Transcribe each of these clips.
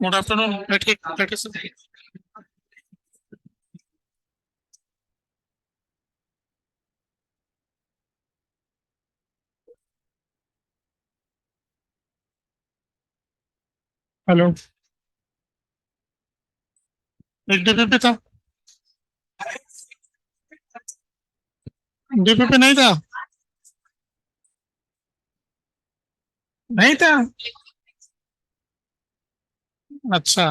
Good afternoon. बैठिए sir. Hello. एक DPP था। डीपीपी नहीं था। नहीं था। अच्छा।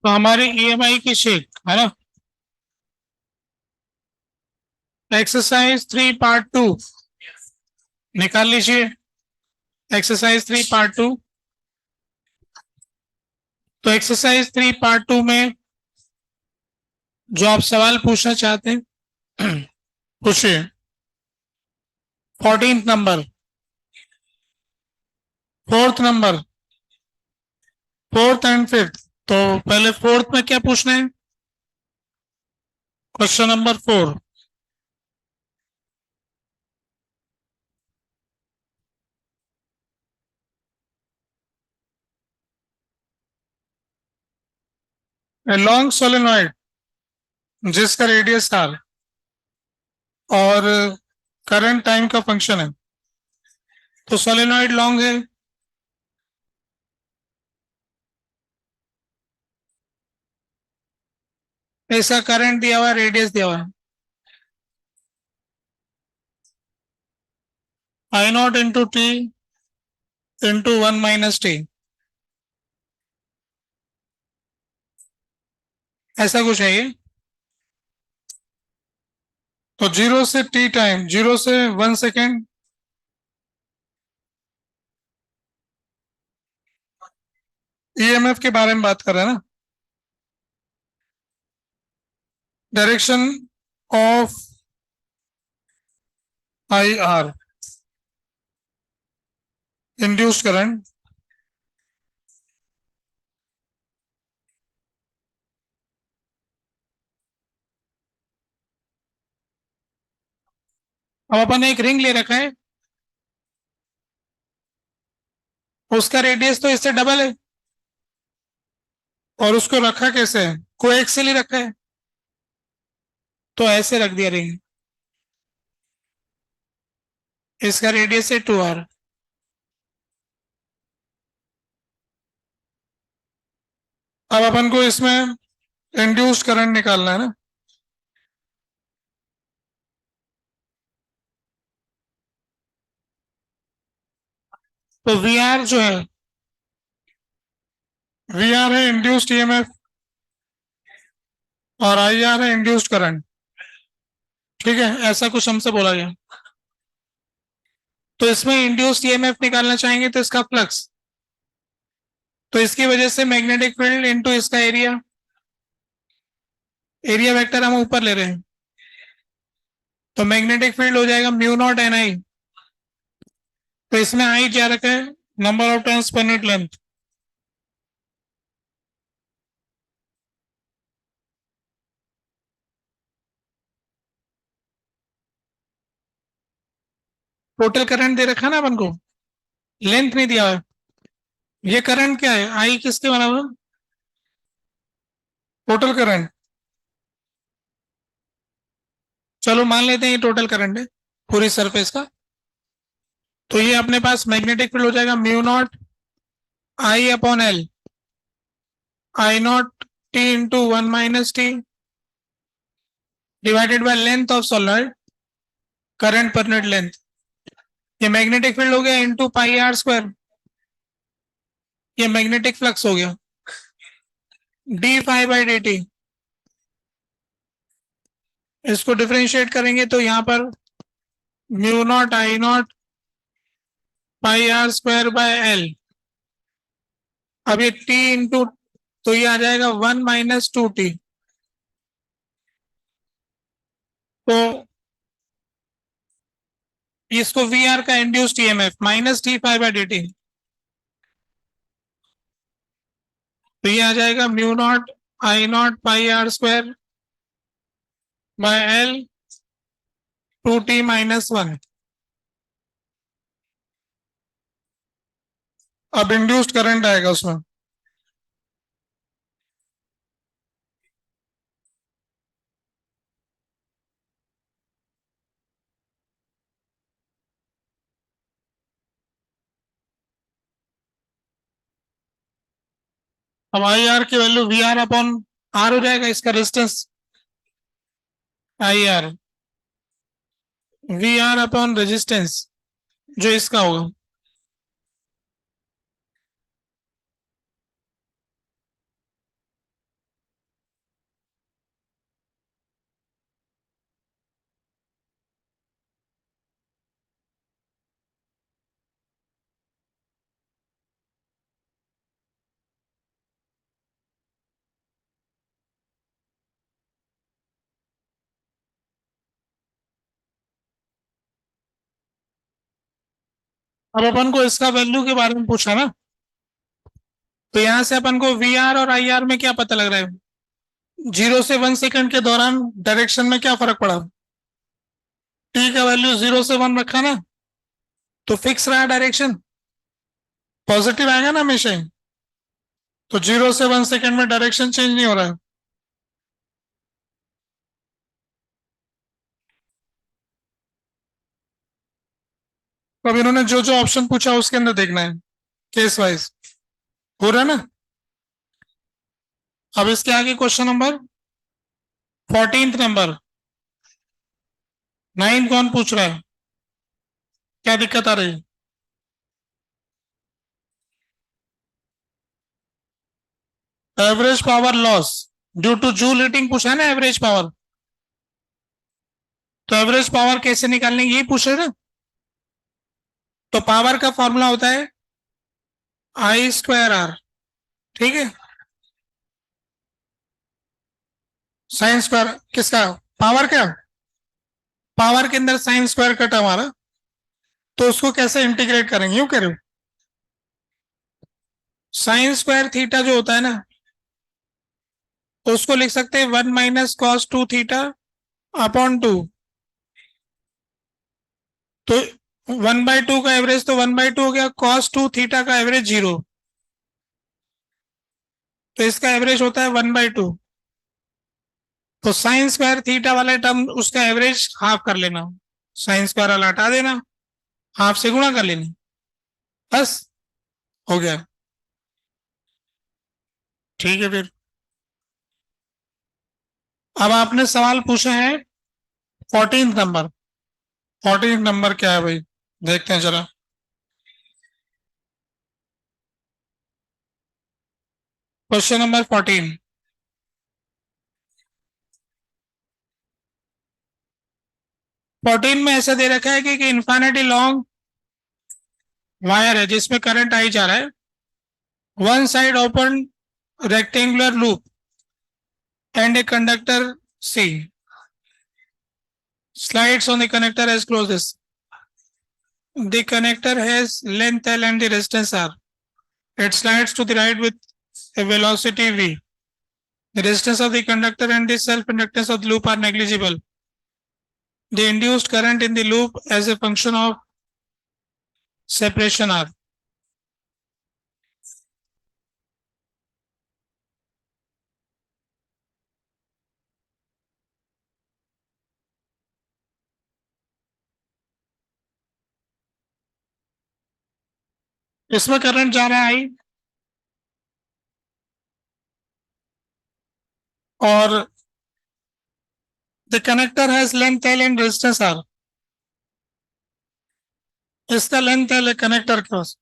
तो हमारी ईएमआई की शीट है ना। एक्सरसाइज 3 पार्ट 2 निकाल लीजिए। Exercise 3 part 2। तो एक्सरसाइज 3 पार्ट 2 में जो आप सवाल पूछना चाहते हैं पूछिए। 14th number. Fourth number. Fourth and fifth. तो पहले फोर्थ में क्या पूछना है? Question number 4। A long solenoid जिसका रेडियस आर और करंट टाइम का फंक्शन है, तो सोलेनॉइड लॉन्ग है। इसका करंट दिया हुआ है, रेडियस दिया हुआ है I0 × T × 1 - T। ऐसा कुछ है ये। तो 0 से T टाइम, 0 से 1 सेकेंड। ईएमएफ के बारे में बात कर रहे हैं ना। Direction of IR, induced current. अब अपन ने एक रिंग ले रखा है, उसका रेडियस तो इससे डबल है, और उसको रखा कैसे है? कोएक्सियल ही रखा है। तो ऐसे रख दिया रिंग। इसका रेडियस है 2R। अब अपन को इसमें इंड्यूस्ड करंट निकालना है ना। तो VR जो है, VR है इंड्यूस्ड ईएमएफ, और IR है इंड्यूस्ड करंट। ठीक है, ऐसा कुछ हमसे बोला गया। तो इसमें इंड्यूस्ड ईएमएफ निकालना चाहेंगे तो इसका फ्लक्स, तो इसकी वजह से मैग्नेटिक फील्ड इनटू इसका एरिया। एरिया वेक्टर हम ऊपर ले रहे हैं, तो मैग्नेटिक फील्ड हो जाएगा μ0 NI। तो इसमें आई क्या रखा है? Number of turns per unit length. Total current दे रखा है ना अपन को, लेंथ नहीं दिया है। ये करंट क्या है? आई किसके बराबर? Total current. चलो मान लेते हैं ये टोटल करंट है पूरी सरफेस का। तो ये अपने पास मैग्नेटिक फील्ड हो जाएगा μ0 I/L, I0 T × 1 - T divided by length of solenoid, current पर यूनिट लेंथ। ये मैग्नेटिक फील्ड हो गया इनटू πr²। ये मैग्नेटिक फ्लक्स हो गया d∅/dt। इसको डिफरेंशिएट करेंगे तो यहाँ पर μ0 I0 πr² अब ये t इंटू, तो ये आ जाएगा 1 - 2T। तो इसको VR का इंड्यूस्ड ईएमएफ -d∅/dt। तो ये आ जाएगा μ0 I0 πr² L 2t-1। अब इंड्यूस्ड करंट आएगा उसमें। अब आई आर की value V R upon R हो जाएगा, इसका resistance I R, V R upon resistance जो इसका होगा। अब अपन को इसका वैल्यू के बारे में पूछा ना, तो यहां से अपन को वी आर और आई आर में क्या पता लग रहा है? 0 से 1 सेकंड के दौरान डायरेक्शन में क्या फर्क पड़ा? टी का वैल्यू 0 से 1 रखा ना, तो फिक्स रहा डायरेक्शन, पॉजिटिव आएगा ना हमेशा ही। तो 0 से 1 सेकंड में डायरेक्शन चेंज नहीं हो रहा है। तो अब इन्होंने जो जो ऑप्शन पूछा उसके अंदर देखना है, केस वाइज। हो रहा है ना? अब इसके आगे क्वेश्चन नंबर 14 नंबर, 9 कौन पूछ रहा है? क्या दिक्कत आ रही है? Average power loss due two joule heating पूछा है ना, एवरेज पावर। तो एवरेज पावर कैसे निकालने यही पूछ रहे ना। तो पावर का फॉर्मूला होता है आई स्क्वायर आर, ठीक है। साइन स्क्वायर किसका? पावर का। पावर के अंदर साइन स्क्वायर कटा हमारा, तो उसको कैसे इंटीग्रेट करेंगे, यूं करें। साइन स्क्वायर थीटा जो होता है ना, तो उसको लिख सकते हैं 1 - cos 2 थीटा अपॉन 2। तो 1/2 का एवरेज तो 1/2 हो गया, cos 2 थीटा का एवरेज 0, तो इसका एवरेज होता है 1/2। तो साइन स्क्वायर थीटा वाले टर्म उसका एवरेज हाफ कर लेना, साइन स्क्वायर वाला हटा देना, हाफ से गुणा कर लेना, बस हो गया। ठीक है फिर। अब आपने सवाल पूछा है 14 नंबर। 14 नंबर क्या है भाई, देखते हैं जरा। Question number 14। 14 में ऐसा दे रखा है कि इन्फिनिटी लॉन्ग वायर है जिसमें करंट आई जा रहा है, one side open rectangular loop and a conductor C slides on the connector as closes. The connector has length L and the resistance R. It slides to the right with a velocity V. The resistance of the conductor and the self-inductance of the loop are negligible. The induced current in the loop as a function of separation R. इसमें current जा रहा है आई, और the connector has length L and resistance R. इसका length L है connector के पास,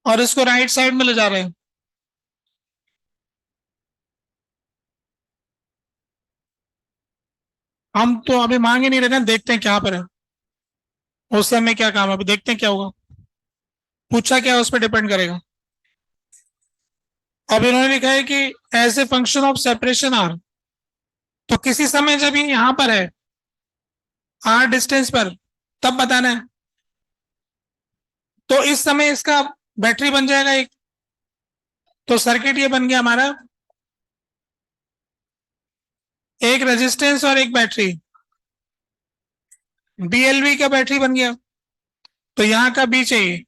और इसको राइट साइड में ले जा रहे हैं। हम तो अभी मांग ही नहीं रहे ना, देखते हैं क्या पर है, उससे हमें क्या काम है, अभी देखते हैं क्या होगा, पूछा क्या है उस पर डिपेंड करेगा। अब इन्होंने लिखा है कि as a function of separation R, तो किसी समय जब ये यहां पर है आर डिस्टेंस पर, तब बताना है। तो इस समय इसका बैटरी बन जाएगा एक, तो सर्किट ये बन गया हमारा, एक रेजिस्टेंस और एक बैटरी, बीएलवी का बैटरी बन गया। तो यहां का बी चाहिए,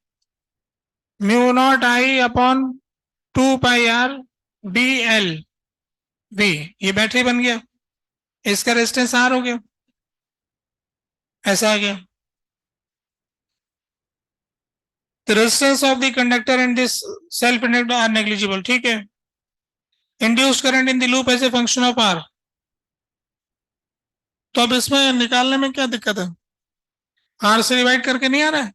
mu not I upon 2 pi R D L V, ये बैटरी बन गया, इसका रेजिस्टेंस आर हो गया, ऐसा आ गया। The resistance of the conductor and this self inductor are negligible, ठीक है। Induced current in the loop as a function of R। तो अब इसमें निकालने में क्या दिक्कत है, R से डिवाइड करके नहीं आ रहा है,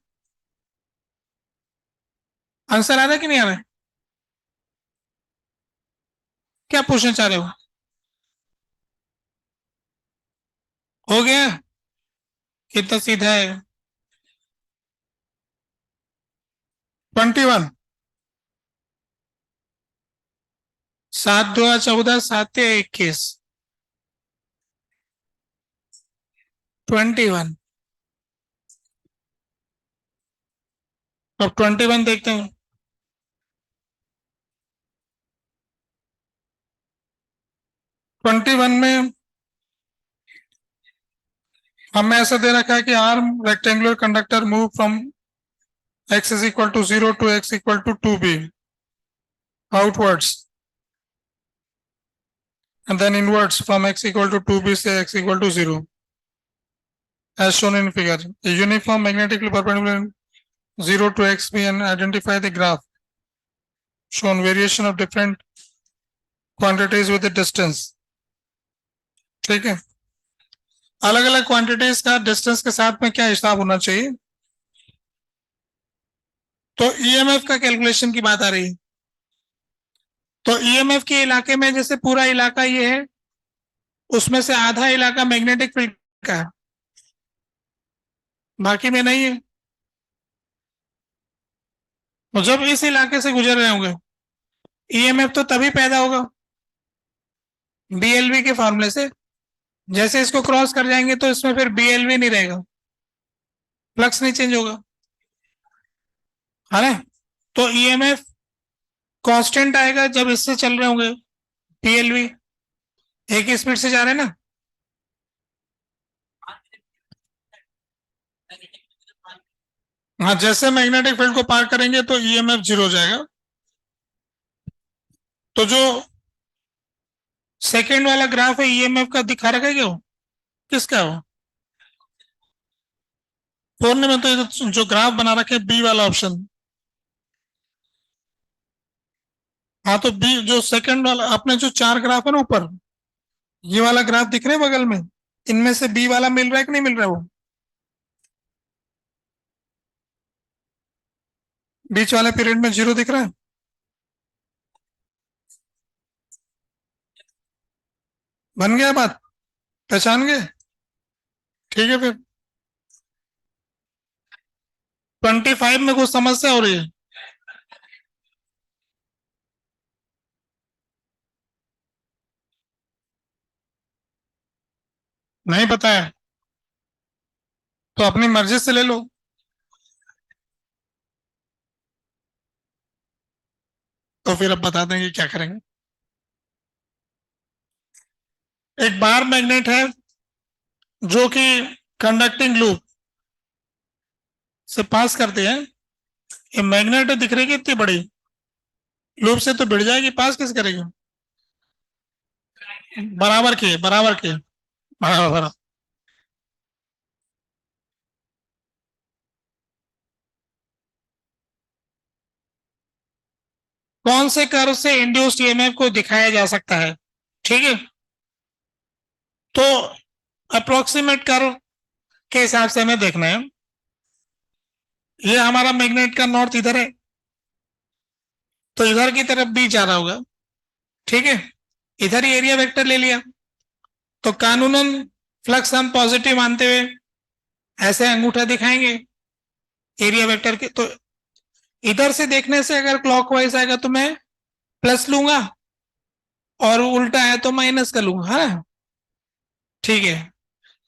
आंसर आ रहा है कि नहीं आ रहा है, क्या पूछना चाह रहे हो गया, कितना सीधा है। 21, 7 2 14, 7 21, 21। अब 21 देखते हैं। 21 में हमें ऐसा दे रखा है कि arm rectangular conductor move from x is equal to 0 to x equal to 2b outwards and then inwards from x equal to 2b से x equal to 0 as shown in figure. A uniform magnetically perpendicular 0 to xb and identify the graph shown variation of different quantities with the distance। ठीक है, अलग अलग quantities का distance के साथ में क्या हिसाब होना चाहिए। तो ईएमएफ का कैलकुलेशन की बात आ रही है। तो ईएमएफ के इलाके में जैसे पूरा इलाका ये है, उसमें से आधा इलाका मैग्नेटिक फील्ड का है, बाकी में नहीं है। तो जब इस इलाके से गुजर रहे होंगे, ईएमएफ तो तभी पैदा होगा बीएलवी के फॉर्मूले से। जैसे इसको क्रॉस कर जाएंगे तो इसमें फिर बीएलवी नहीं रहेगा, फ्लक्स नहीं चेंज होगा, है ना। तो ईएमएफ कांस्टेंट आएगा जब इससे चल रहे होंगे, बीएलवी एक ही स्पीड से जा रहे हैं ना। हाँ, जैसे मैग्नेटिक फील्ड को पार करेंगे तो ईएमएफ जीरो हो जाएगा। तो जो सेकेंड वाला ग्राफ है ईएमएफ का दिखा रखा है क्या, वो किसका हो, फोन में तो जो ग्राफ बना रखे बी वाला ऑप्शन। हाँ, तो बी जो सेकंड वाला, आपने जो 4 ग्राफ है ना ऊपर, ये वाला ग्राफ दिख रहे हैं बगल में, इनमें से बी वाला मिल रहा है कि नहीं मिल रहा है, वो बीच वाले पीरियड में 0 दिख रहा है। बन गया बात, पहचान गए, ठीक है। फिर 25 में कुछ समस्या हो रही है, नहीं पता है तो अपनी मर्जी से ले लो। तो फिर अब बता देंगे क्या करेंगे। एक बार मैग्नेट है जो कि कंडक्टिंग लूप से पास करते हैं, ये मैग्नेट दिख रही है इतनी बड़ी, लूप से तो भिड़ जाएगी, पास किस करेगी, बराबर के बराबर के बराबर। कौन से कर्व से इंड्यूस्ड ईएमएफ को दिखाया जा सकता है, ठीक है। तो अप्रोक्सीमेट कर्व के हिसाब से हमें देखना है। ये हमारा मैग्नेट का नॉर्थ इधर है, तो इधर की तरफ भी जा रहा होगा, ठीक है। इधर ही एरिया वेक्टर ले लिया, तो कानूनन फ्लक्स हम पॉजिटिव मानते हुए ऐसे अंगूठा दिखाएंगे एरिया वेक्टर के। तो इधर से देखने से अगर क्लॉकवाइज आएगा तो मैं प्लस लूंगा, और उल्टा है तो माइनस कर लूंगा, है ना, ठीक है।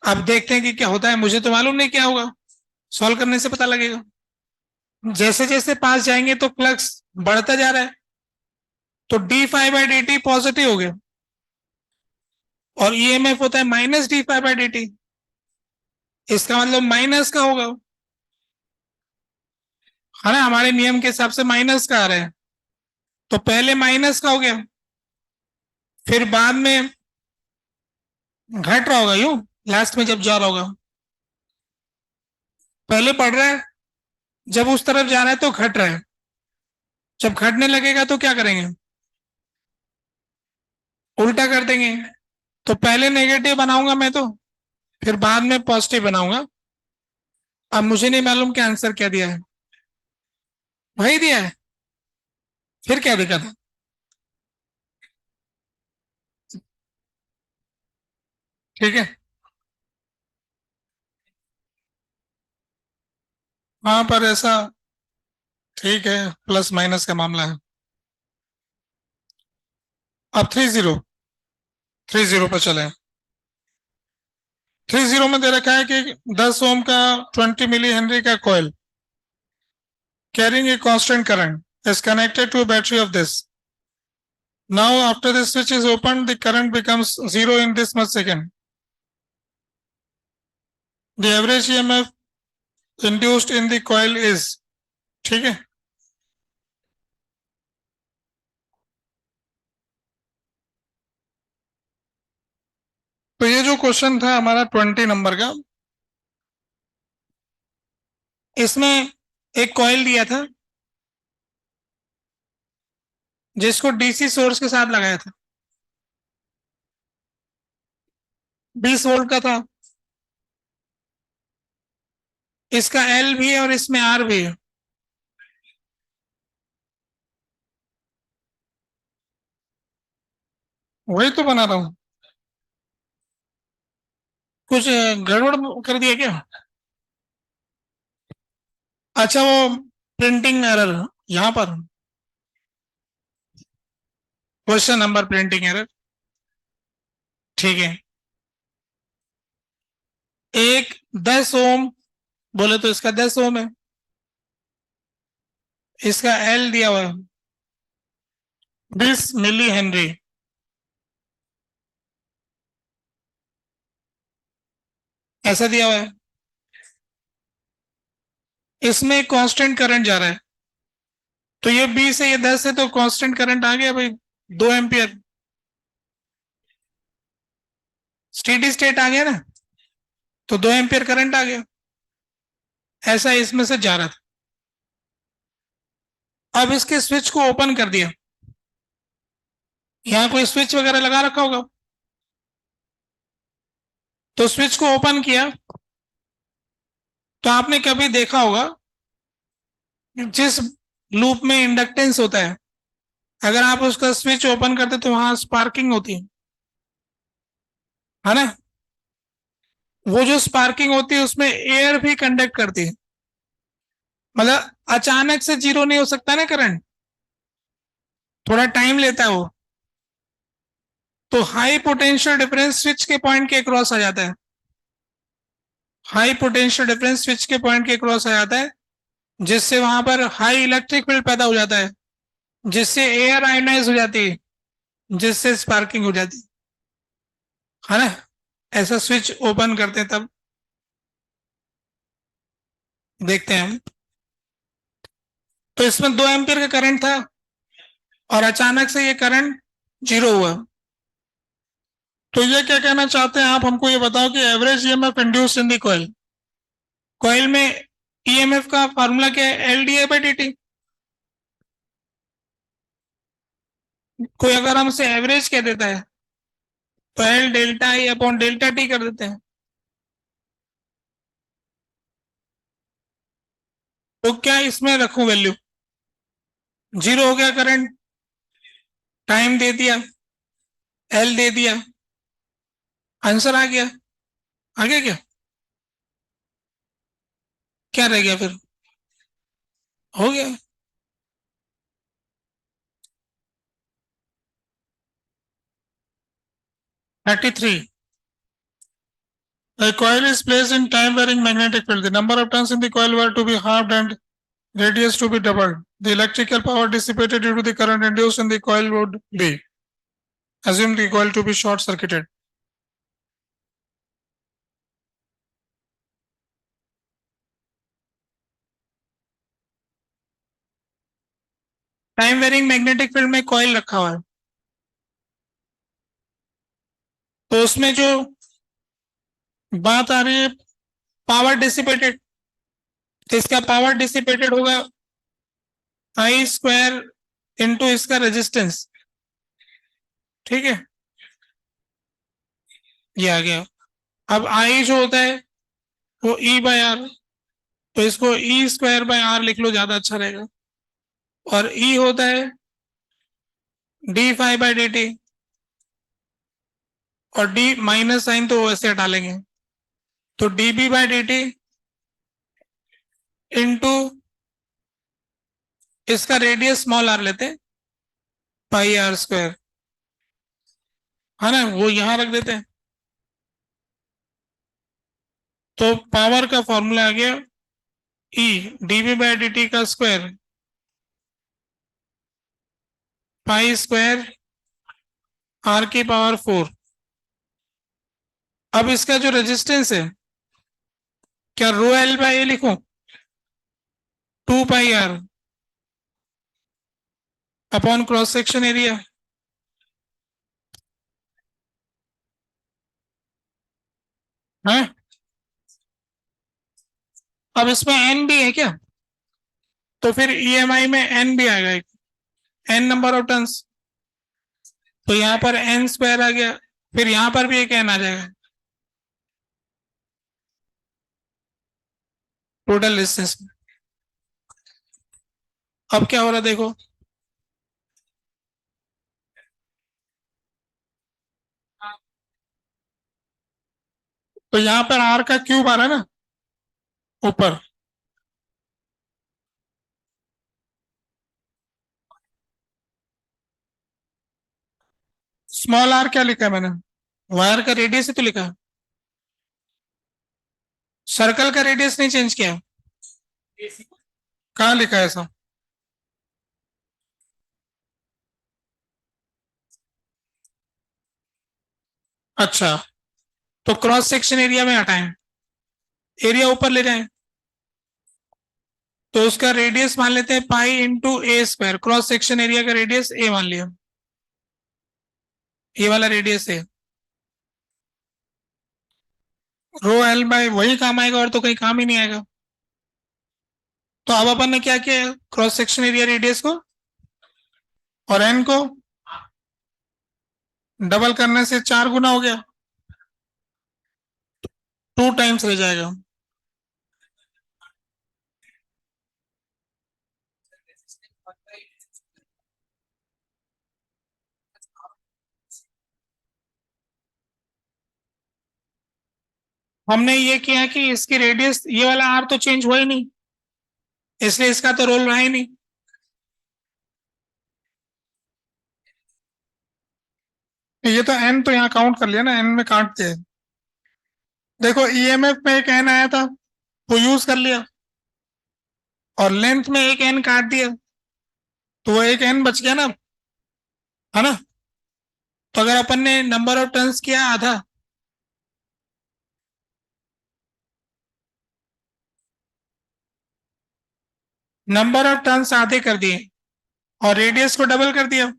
अब देखते हैं कि क्या होता है, मुझे तो मालूम नहीं क्या होगा, सॉल्व करने से पता लगेगा। जैसे जैसे पास जाएंगे तो फ्लक्स बढ़ता जा रहा है, तो D phi by D T positive हो गया और ईएमएफ होता है minus d phi by D T, इसका मतलब माइनस का होगा, है ना, हमारे नियम के हिसाब से माइनस का आ रहा है, तो पहले माइनस का हो गया, फिर बाद में घट रहा होगा यूं, लास्ट में जब जा रहा होगा, पहले बढ़ रहा है, जब उस तरफ जा रहा है तो घट रहा है, जब घटने लगेगा तो क्या करेंगे, उल्टा कर देंगे। तो पहले नेगेटिव बनाऊंगा मैं तो, फिर बाद में पॉजिटिव बनाऊंगा। अब मुझे नहीं मालूम कि आंसर क्या दिया है, वही दिया है, फिर क्या दिक्कत है। ठीक है, वहां पर ऐसा, ठीक है, प्लस माइनस का मामला है। अब 30 पर चले। 30 में दे रखा है कि 10 ओम का 20 मिली हेनरी का coil carrying a constant current is connected to a battery of this. Now after the switch is opened, the current becomes 0 in this much second. The average EMF induced in the coil is, ठीक है, तो ये जो question था हमारा 20 number का, इसमें एक कॉइल दिया था जिसको डीसी सोर्स के साथ लगाया था, 20 वोल्ट का था, इसका एल भी है और इसमें आर भी है। वही तो बना रहा हूं, कुछ गड़बड़ कर दिया क्या। अच्छा, वो प्रिंटिंग एरर यहां पर, क्वेश्चन नंबर प्रिंटिंग एरर, ठीक है। एक 10 ओम बोले तो इसका 10 ओम है, इसका एल दिया हुआ है 20 मिली हेनरी, ऐसा दिया हुआ है, इसमें कांस्टेंट करंट जा रहा है, तो ये 20 है, ये 10 है, तो कांस्टेंट करंट आ गया भाई 2 एम्पियर, स्टेडी स्टेट आ गया ना, तो 2 एम्पियर करंट आ गया, ऐसा इसमें से जा रहा था। अब इसके स्विच को ओपन कर दिया, यहां कोई स्विच वगैरह लगा रखा होगा, तो स्विच को ओपन किया, तो आपने कभी देखा होगा जिस लूप में इंडक्टेंस होता है, अगर आप उसका स्विच ओपन करते तो वहां स्पार्किंग होती है ना, वो जो स्पार्किंग होती है उसमें एयर भी कंडक्ट करती है, मतलब अचानक से जीरो नहीं हो सकता ना करंट, थोड़ा टाइम लेता है वो, तो हाई पोटेंशियल डिफरेंस स्विच के पॉइंट के क्रॉस आ जाता है, हाई पोटेंशियल डिफरेंस स्विच के पॉइंट के क्रॉस आ जाता है, जिससे वहां पर हाई इलेक्ट्रिक फील्ड पैदा हो जाता है, जिससे एयर आयोनाइज हो जाती है, जिससे स्पार्किंग हो जाती है ना। ऐसा स्विच ओपन करते हैं तब देखते हैं हम। तो इसमें 2 एम्पियर का करंट था और अचानक से ये करंट जीरो हुआ, तो ये क्या कहना चाहते हैं आप, हमको ये बताओ कि average EMF induced in the coil, coil में ईएमएफ का फार्मूला क्या है, L D I by D T. कोई अगर हमसे एवरेज कह देता है तो एल डेल्टा आई अपॉन डेल्टा टी कर देते हैं, तो क्या इसमें रखूं वैल्यू, जीरो हो गया करंट, टाइम दे दिया, एल दे दिया, आंसर आ गया, आ गया क्या, क्या रह गया फिर, हो गया। 33, a coil is placed in time varying magnetic field, the number of turns in the coil were to be halved and radius to be doubled, The electrical power dissipated due to the current induced in the coil would be. Assume the coil to be short circuited. Time varying magnetic field में coil रखा हुआ है, तो उसमें जो बात आ रही है पावर डिसिपेटेड, तो इसका पावर डिसिपेटेड होगा आई स्क्वायर इंटू इसका रेजिस्टेंस। ठीक है, ये आ गया। अब आई जो होता है वो ई बाय आर, तो इसको ई स्क्वायर बाय आर लिख लो, ज्यादा अच्छा रहेगा। और ई होता है D phi by D T, और डी माइनस साइन तो वैसे हटा लेंगे, तो D B by D T into इसका रेडियस स्मॉल आर लेते हैं, पाई आर स्क्वायर, है ना, वो यहां रख देते हैं। तो पावर का फॉर्मूला आ गया ई डीवी बाई डी टी का स्क्वायर पाई स्क्वायर आर की पावर 4। अब इसका जो रेजिस्टेंस है, क्या रो एल बाई ए लिखूं, 2 pi r upon cross section area. है, अब इसमें एन भी है क्या, तो फिर ईएमआई में एन भी आएगा, एन नंबर ऑफ टर्न्स, तो यहां पर एन स्क्वायर आ गया, फिर यहां पर भी एक एन आ जाएगा, टोटल डिस्टेंस में। अब क्या हो रहा है देखो, तो यहां पर आर का क्यूब आ रहा है ना ऊपर, स्मॉल आर क्या लिखा है मैंने, वायर का रेडियस ही तो लिखा है, सर्कल का रेडियस नहीं चेंज किया। कहाँ लिखा है ऐसा, अच्छा, तो क्रॉस सेक्शन एरिया में हटाएं, एरिया ऊपर ले जाएं, तो उसका रेडियस मान लेते हैं पाई इंटू ए स्क्वायर, क्रॉस सेक्शन एरिया का रेडियस ए मान लिया, ये वाला रेडियस है, रो एल बाय वही काम आएगा और तो कहीं काम ही नहीं आएगा। तो अब अपन ने क्या किया, क्रॉस सेक्शन एरिया रेडियस को और एन को डबल करने से 4 गुना हो गया, 2 टाइम्स रह जाएगा। हमने ये किया कि इसकी रेडियस, ये वाला आर तो चेंज हुआ ही नहीं, इसलिए इसका तो रोल रहा ही नहीं। ये तो एन तो यहाँ काउंट कर लिया ना, एन में काट दिया। देखो ईएमएफ में एक एन आया था, वो यूज कर लिया, और लेंथ में एक एन काट दिया, तो वो एक एन बच गया ना, है ना। तो अगर अपन ने नंबर ऑफ टर्न्स किया आधा, नंबर ऑफ टर्न्स आधे कर दिए और रेडियस को डबल कर दिया,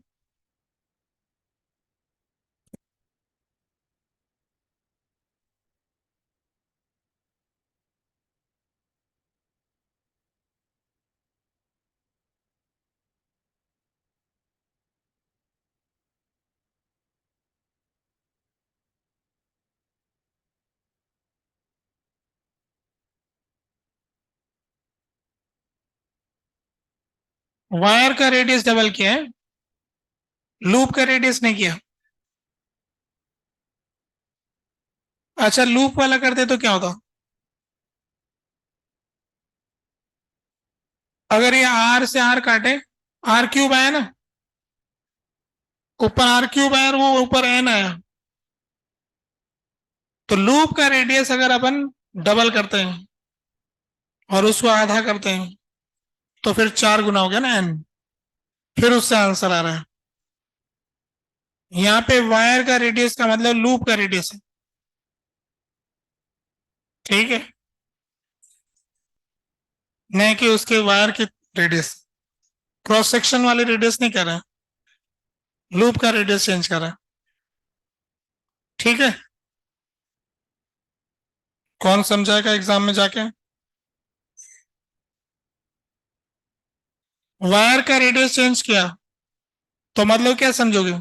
वायर का रेडियस डबल किया है, लूप का रेडियस नहीं किया। अच्छा, लूप वाला करते तो क्या होता, अगर ये आर से आर काटे, आर क्यूब आया ना, ऊपर आर क्यूब आया और वो ऊपर एन आया, तो लूप का रेडियस अगर अपन डबल करते हैं और उसको आधा करते हैं, तो फिर 4 गुना हो गया ना n। फिर उससे आंसर आ रहा है। यहाँ पे वायर का रेडियस का मतलब लूप का रेडियस है। ठीक है, नहीं कि उसके वायर की रेडियस। क्रॉस सेक्शन वाले रेडियस नहीं कर रहा है, लूप का रेडियस चेंज कर रहा है। ठीक है, कौन समझाएगा एग्जाम में जाके? वायर का रेडियस चेंज किया तो मतलब क्या समझोगे?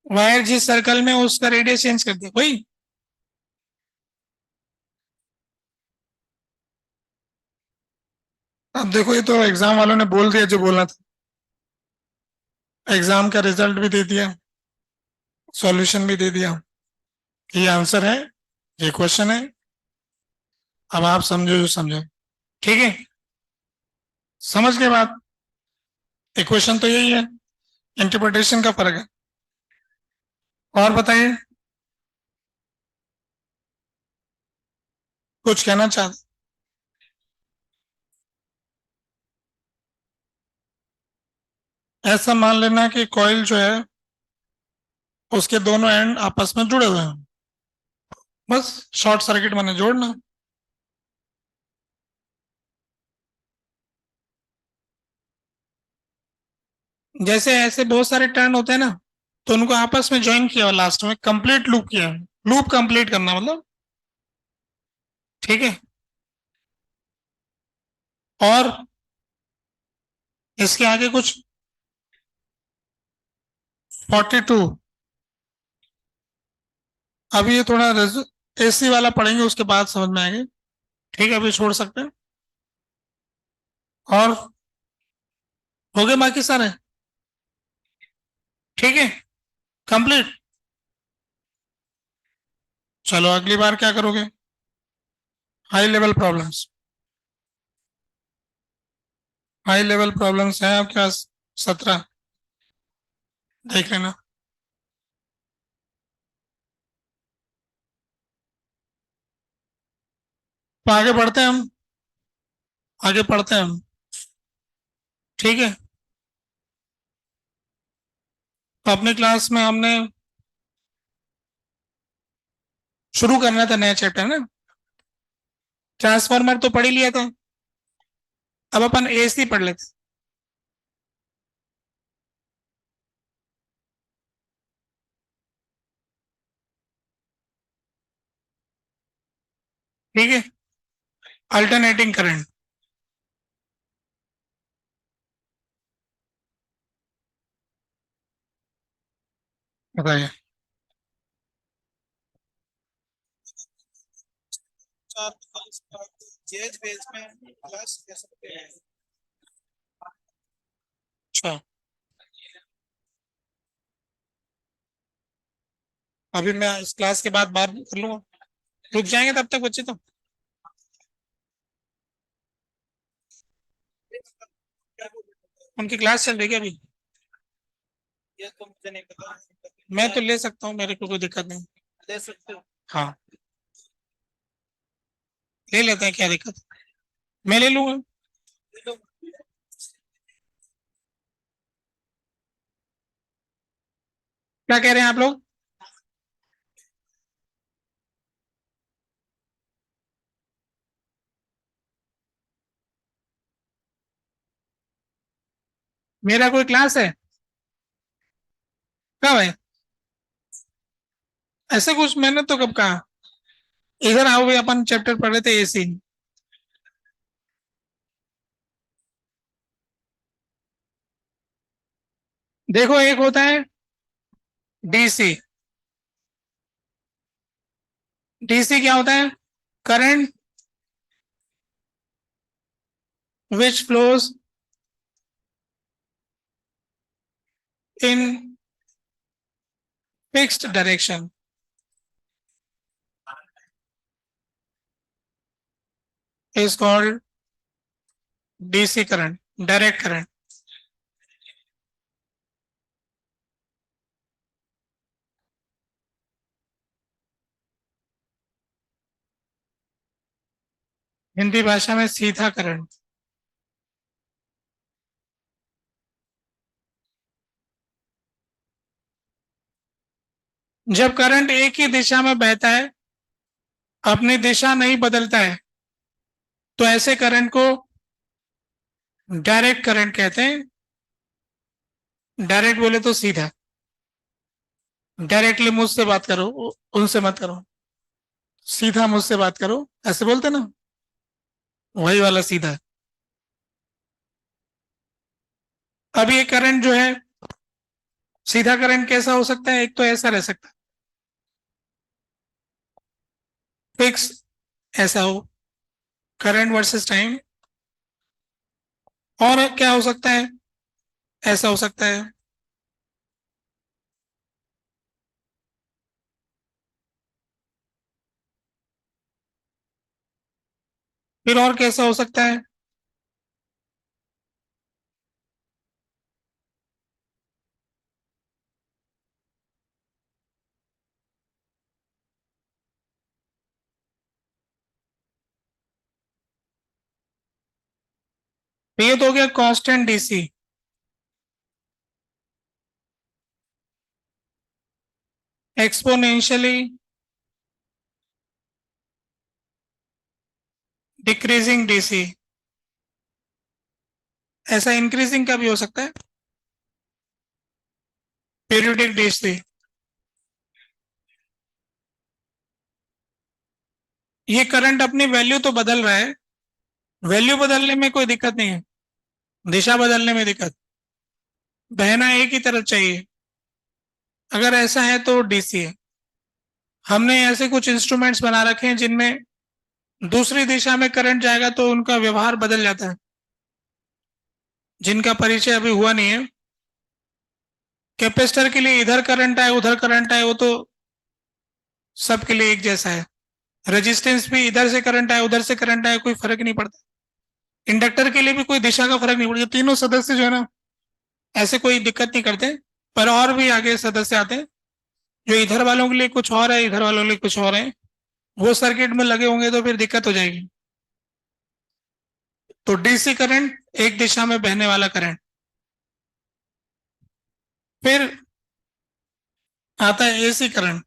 वायर जिस सर्कल में उसका रेडियस चेंज कर दिया वही। अब देखो, ये तो एग्जाम वालों ने बोल दिया जो बोलना था। एग्जाम का रिजल्ट भी दे दिया, सॉल्यूशन भी दे दिया। ये आंसर है, ये क्वेश्चन है। अब आप समझो जो समझो। ठीक है, समझ के बाद इक्वेशन तो यही है, इंटरप्रिटेशन का फर्क है। और बताइए, कुछ कहना चाहते? ऐसा मान लेना कि कॉइल जो है उसके दोनों एंड आपस में जुड़े हुए हैं, बस शॉर्ट सर्किट मैंने जोड़ना। जैसे ऐसे बहुत सारे टर्न होते हैं ना, तो उनको आपस में ज्वाइन किया और लास्ट में कंप्लीट लूप किया। लूप कंप्लीट करना मतलब। ठीक है, और इसके आगे कुछ? 42। अभी ये थोड़ा एसी वाला पढ़ेंगे, उसके बाद समझ में आएंगे। ठीक है, अभी छोड़ सकते हैं। और हो गए बाकी सारे? ठीक है, कंप्लीट। चलो अगली बार क्या करोगे? High level problems. High level problems हैं आपके पास 17, देख लेना। तो आगे बढ़ते हैं हम, आगे पढ़ते हैं हम। ठीक है, तो अपने क्लास में हमने शुरू करना था नया चैप्टर ना। ट्रांसफार्मर तो पढ़ ही लिया था, अब अपन एसी पढ़ लेते। ठीक है, अल्टरनेटिंग करंट। बताइए। अच्छा, अभी मैं इस क्लास के बाद बात कर लूंगा, रुक जाएंगे तब तक बच्चे तो। उनकी क्लास चल रही है अभी। मैं तो ले सकता हूँ, मेरे को कोई दिक्कत नहीं। ले सकते हो? हाँ, ले लेते हैं, क्या दिक्कत है? मैं ले लूंगा। क्या कह रहे हैं आप लोग? मेरा कोई क्लास है? कब है? ऐसे कुछ मैंने तो कब कहा? इधर आओ भाई, अपन चैप्टर पढ़ रहे थे एसी। देखो, एक होता है डीसी। डीसी क्या होता है? Current which flows in fixed direction is called DC current, direct current. Hindi भाषा में सीधा करंट। जब करंट एक ही दिशा में बहता है, अपनी दिशा नहीं बदलता है, तो ऐसे करंट को डायरेक्ट करंट कहते हैं। डायरेक्ट बोले तो सीधा, डायरेक्टली मुझसे बात करो, उनसे मत करो, सीधा मुझसे बात करो, ऐसे बोलते ना, वही वाला सीधा। अब ये करंट जो है, सीधा करंट कैसा हो सकता है? एक तो ऐसा रह सकता है, फिक्स, ऐसा हो, करंट वर्सेस टाइम। और क्या हो सकता है? ऐसा हो सकता है। फिर और कैसा हो सकता है? तो ये तो हो गया constant DC. Exponentially decreasing DC. ऐसा इंक्रीजिंग का भी हो सकता है, पीरियोडिक डीसी। ये करंट अपनी वैल्यू तो बदल रहा है, वैल्यू बदलने में कोई दिक्कत नहीं है, दिशा बदलने में दिक्कत, बहना एक ही तरफ चाहिए। अगर ऐसा है तो डीसी है। हमने ऐसे कुछ इंस्ट्रूमेंट्स बना रखे हैं जिनमें दूसरी दिशा में करंट जाएगा तो उनका व्यवहार बदल जाता है, जिनका परिचय अभी हुआ नहीं है। कैपेसिटर के लिए इधर करंट आए उधर करंट आए, वो तो सबके लिए एक जैसा है। रेजिस्टेंस भी इधर से करंट आए उधर से करंट आए, कोई फर्क नहीं पड़ता। इंडक्टर के लिए भी कोई दिशा का फर्क नहीं पड़ता। तीनों सदस्य जो है ना, ऐसे कोई दिक्कत नहीं करते। पर और भी आगे सदस्य आते हैं, जो इधर वालों के लिए कुछ और है, इधर वालों के लिए कुछ और है। वो सर्किट में लगे होंगे तो फिर दिक्कत हो जाएगी। तो डीसी करंट एक दिशा में बहने वाला करंट। फिर आता है AC current.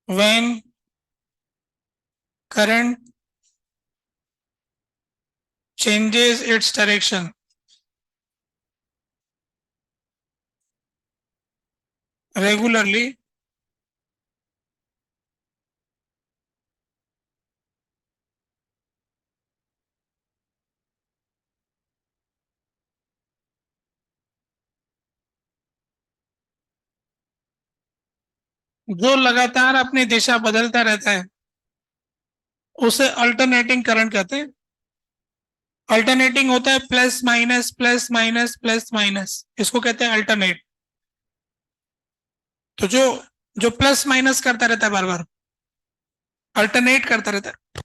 When current changes its direction regularly जो लगातार अपनी दिशा बदलता रहता है, उसे अल्टरनेटिंग करंट कहते हैं। अल्टरनेटिंग होता है plus minus plus minus plus minus, इसको कहते हैं अल्टरनेट। तो जो जो प्लस माइनस करता रहता है बार बार, अल्टरनेट करता रहता है,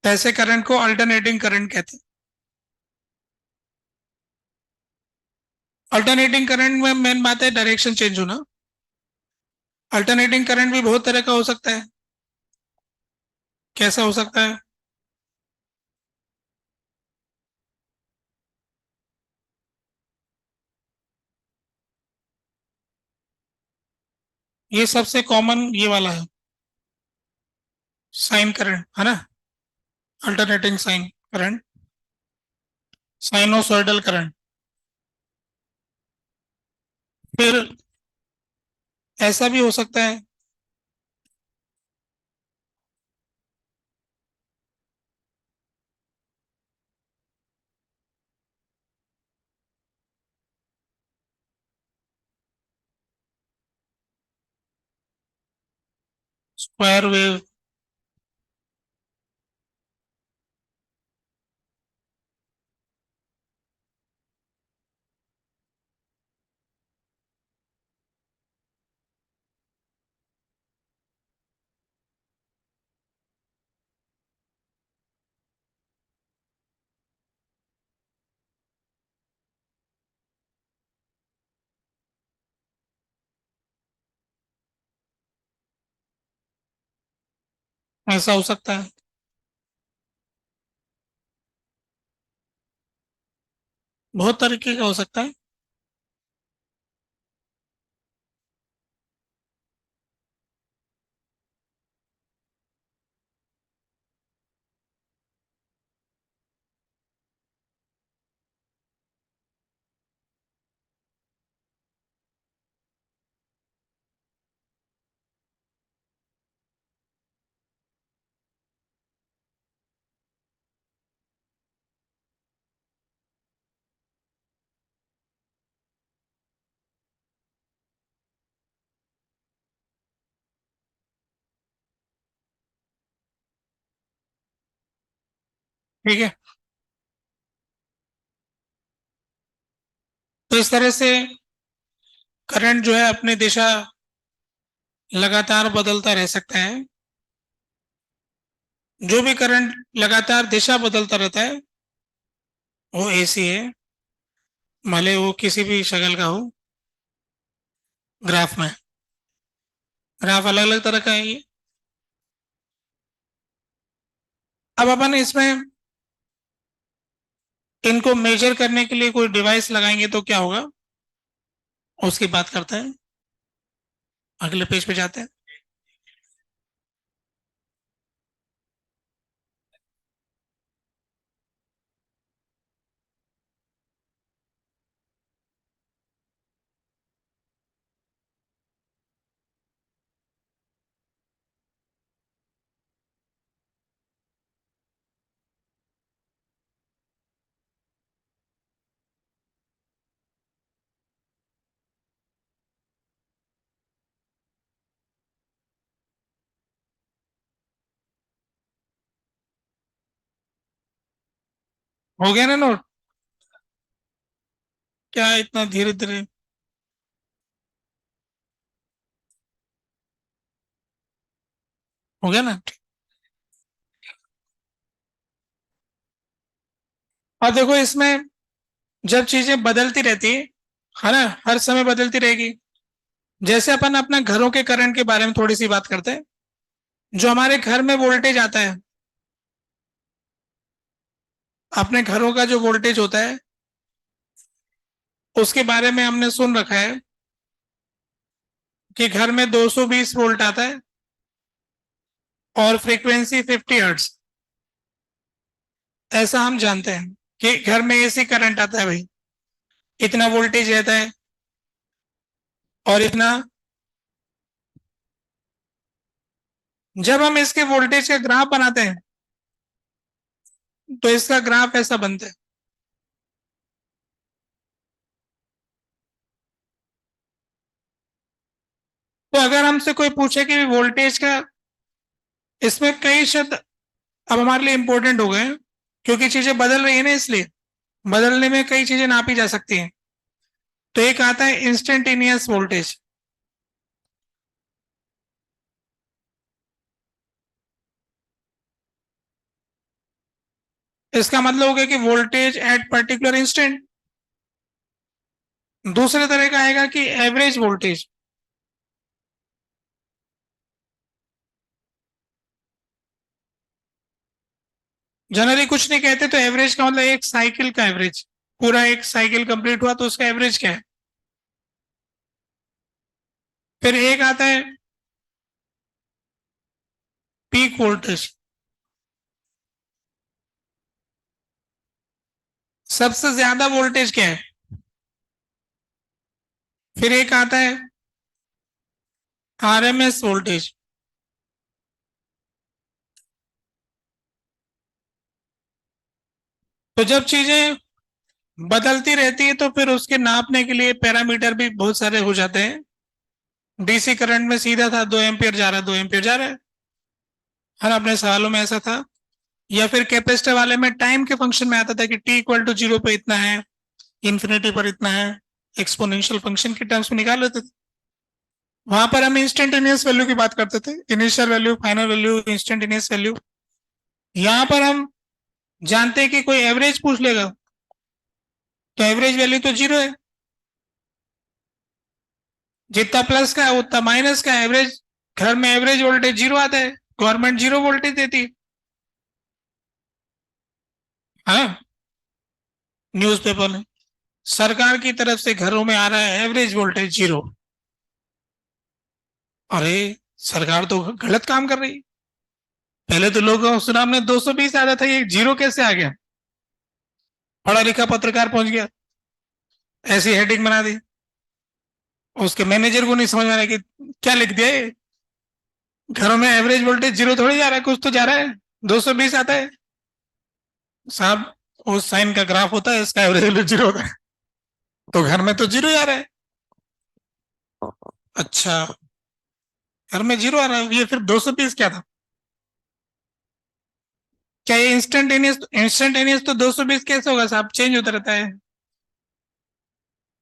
तो ऐसे करंट को अल्टरनेटिंग करंट कहते हैं। अल्टरनेटिंग करंट में मेन बात है डायरेक्शन चेंज होना। अल्टरनेटिंग करंट भी बहुत तरह का हो सकता है। कैसा हो सकता है? ये सबसे कॉमन ये वाला है, साइन करंट है ना, alternating sine current, sinusoidal current. फिर ऐसा भी हो सकता है, स्क्वायर वेव। ऐसा हो सकता है। बहुत तरीके का हो सकता है। ठीक है, तो इस तरह से करंट जो है अपनी दिशा लगातार बदलता रह सकता है। जो भी करंट लगातार दिशा बदलता रहता है वो एसी है, भले वो किसी भी शक्ल का हो। ग्राफ में, ग्राफ अलग अलग तरह का है ये। अब अपन इसमें इनको मेजर करने के लिए कोई डिवाइस लगाएंगे तो क्या होगा, उसकी बात करते हैं। अगले पेज पे जाते हैं। हो गया ना नोट? क्या इतना धीरे धीरे? हो गया ना? अब देखो इसमें जब चीजें बदलती रहती है ना, हर समय बदलती रहेगी। जैसे अपन अपना घरों के करंट के बारे में थोड़ी सी बात करते हैं। जो हमारे घर में वोल्टेज आता है, अपने घरों का जो वोल्टेज होता है उसके बारे में हमने सुन रखा है कि घर में 220 वोल्ट आता है और फ्रीक्वेंसी 50 हर्ट्ज। ऐसा हम जानते हैं कि घर में एसी करंट आता है भाई, इतना वोल्टेज रहता है और इतना। जब हम इसके वोल्टेज का ग्राफ बनाते हैं तो इसका ग्राफ ऐसा बनता है। तो अगर हमसे कोई पूछे कि वोल्टेज का, इसमें कई शब्द अब हमारे लिए इंपॉर्टेंट हो गए हैं क्योंकि चीजें बदल रही है ना, इसलिए बदलने में कई चीजें नापी जा सकती हैं। तो एक आता है इंस्टेंटेनियस वोल्टेज। इसका मतलब हो गया कि वोल्टेज एट पर्टिकुलर इंस्टेंट। दूसरे तरह का आएगा कि एवरेज वोल्टेज। जनरली कुछ नहीं कहते तो एवरेज का मतलब एक साइकिल का एवरेज, पूरा एक साइकिल कंप्लीट हुआ तो उसका एवरेज क्या है। फिर एक आता है पीक वोल्टेज, सबसे ज्यादा वोल्टेज क्या है। फिर एक आता है आरएमएस वोल्टेज। तो जब चीजें बदलती रहती है तो फिर उसके नापने के लिए पैरामीटर भी बहुत सारे हो जाते हैं। डीसी करंट में सीधा था 2 एम्पियर जा रहा है, 2 एम्पियर जा रहा है। हर अपने सवालों में ऐसा था। या फिर कैपेसिटर वाले में टाइम के फंक्शन में आता था कि टी इक्वल टू जीरो पे इतना है, इन्फिनिटी पर इतना है, एक्सपोनेंशियल फंक्शन के टर्म्स में निकाल लेते थे। वहां पर हम इंस्टेंटेनियस वैल्यू की बात करते थे, initial value, final value, instantaneous value. यहाँ पर हम जानते हैं कि कोई एवरेज पूछ लेगा तो एवरेज वैल्यू तो जीरो है। जितना प्लस का है उतना माइनस का एवरेज। घर में एवरेज वोल्टेज जीरो आता है, गवर्नमेंट जीरो वोल्टेज देती है। हाँ, न्यूज़पेपर में। सरकार की तरफ से घरों में आ रहा है एवरेज वोल्टेज 0। अरे सरकार तो गलत काम कर रही है। पहले तो लोगों को सुना हमने 220 आता था, ये 0 कैसे आ गया? पढ़ा लिखा पत्रकार पहुंच गया, ऐसी हेडिंग बना दी। उसके मैनेजर को नहीं समझ में आ रहा कि क्या लिख दिया ये। घरों में एवरेज वोल्टेज 0 थोड़ी जा रहा है, कुछ तो जा रहा है। 220 आता है साहब, उस साइन का ग्राफ होता है, इसका एवरेज वोल्टेज 0 होता है। तो घर में तो 0 आ रहा है। अच्छा, घर में 0 आ रहा है, ये फिर 220 क्या था? क्या ये इंस्टेंटेनियस? इंस्टेंटेनियस तो 220 कैसे होगा साहब, चेंज होता रहता है।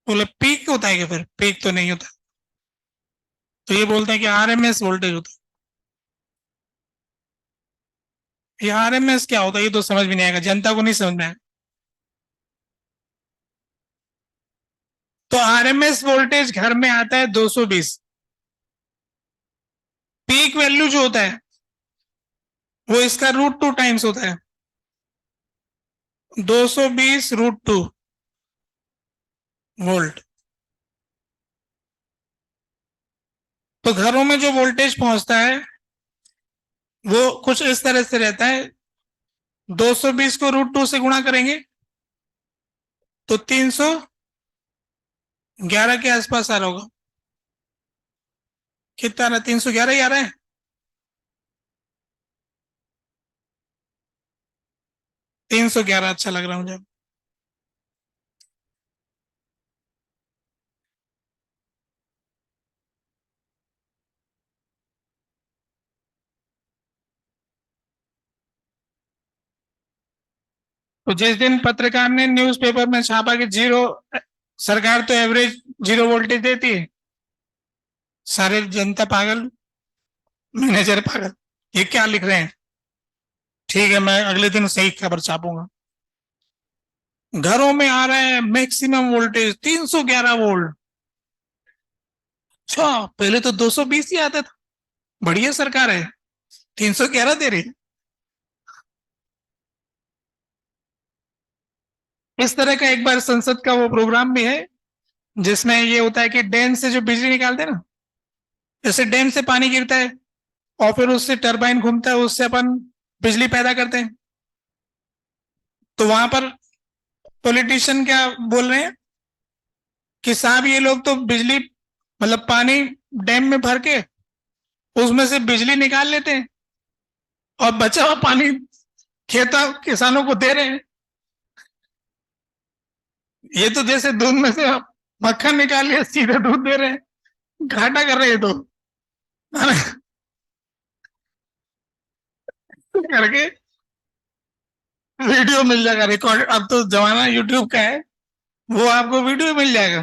बोले पीक होता है क्या? फिर पीक तो नहीं होता। तो ये बोलते हैं कि आरएमएस वोल्टेज होता है। ये आरएमएस क्या होता है, ये तो समझ में नहीं आएगा, जनता को नहीं समझ में आएगा। तो आरएमएस वोल्टेज घर में आता है 220। पीक वैल्यू जो होता है वो इसका √2 टाइम्स होता है। 220 √2 वोल्ट। तो घरों में जो वोल्टेज पहुंचता है वो कुछ इस तरह से रहता है। 220 को √2 से गुणा करेंगे तो 311 के आसपास आ रहा होगा। कितना आ रहा है? 311 ही आ रहा है। तीन सौ ग्यारह अच्छा लग रहा है मुझे। तो जिस दिन पत्रकार ने न्यूज़पेपर में छापा कि 0, सरकार तो एवरेज 0 वोल्टेज देती है, सारे जनता पागल, मैनेजर पागल, ये क्या लिख रहे हैं। ठीक है, मैं अगले दिन सही खबर छापूंगा। घरों में आ रहा है मैक्सिमम वोल्टेज 311 वोल्ट। अच्छा, पहले तो 220 ही आता था। बढ़िया सरकार है, 311 दे रही है। इस तरह का एक बार संसद का वो प्रोग्राम भी है जिसमें ये होता है कि डैम से जो बिजली निकालते हैं ना, जैसे डैम से पानी गिरता है और फिर उससे टरबाइन घूमता है, उससे अपन बिजली पैदा करते हैं। तो वहां पर पॉलिटिशियन क्या बोल रहे हैं कि साहब ये लोग तो बिजली, मतलब पानी डैम में भर के उसमें से बिजली निकाल लेते हैं और बचा हुआ पानी खेता किसानों को दे रहे हैं। ये तो जैसे दूध में से मक्खन निकाल लिया सीधे दूध दे रहे हैं, घाटा कर रहे हैं तो करके वीडियो मिल जाएगा रिकॉर्ड। अब तो जमाना यूट्यूब का है, वो आपको वीडियो मिल जाएगा,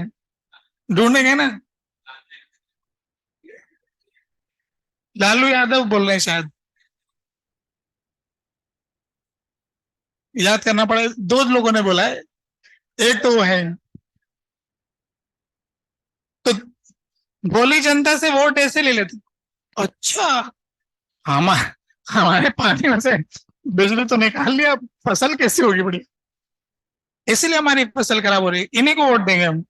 ढूंढेंगे ना। लालू यादव बोल रहे हैं शायद, याद करना पड़ेगा, दो लोगों ने बोला है, एक तो वो है। तो भोली जनता से वोट ऐसे ले लेते। अच्छा, हम हमारे पानी में से बिजली तो निकाल लिया, फसल कैसी होगी बड़ी, इसीलिए हमारी फसल खराब हो रही है, इन्हीं को वोट देंगे हम,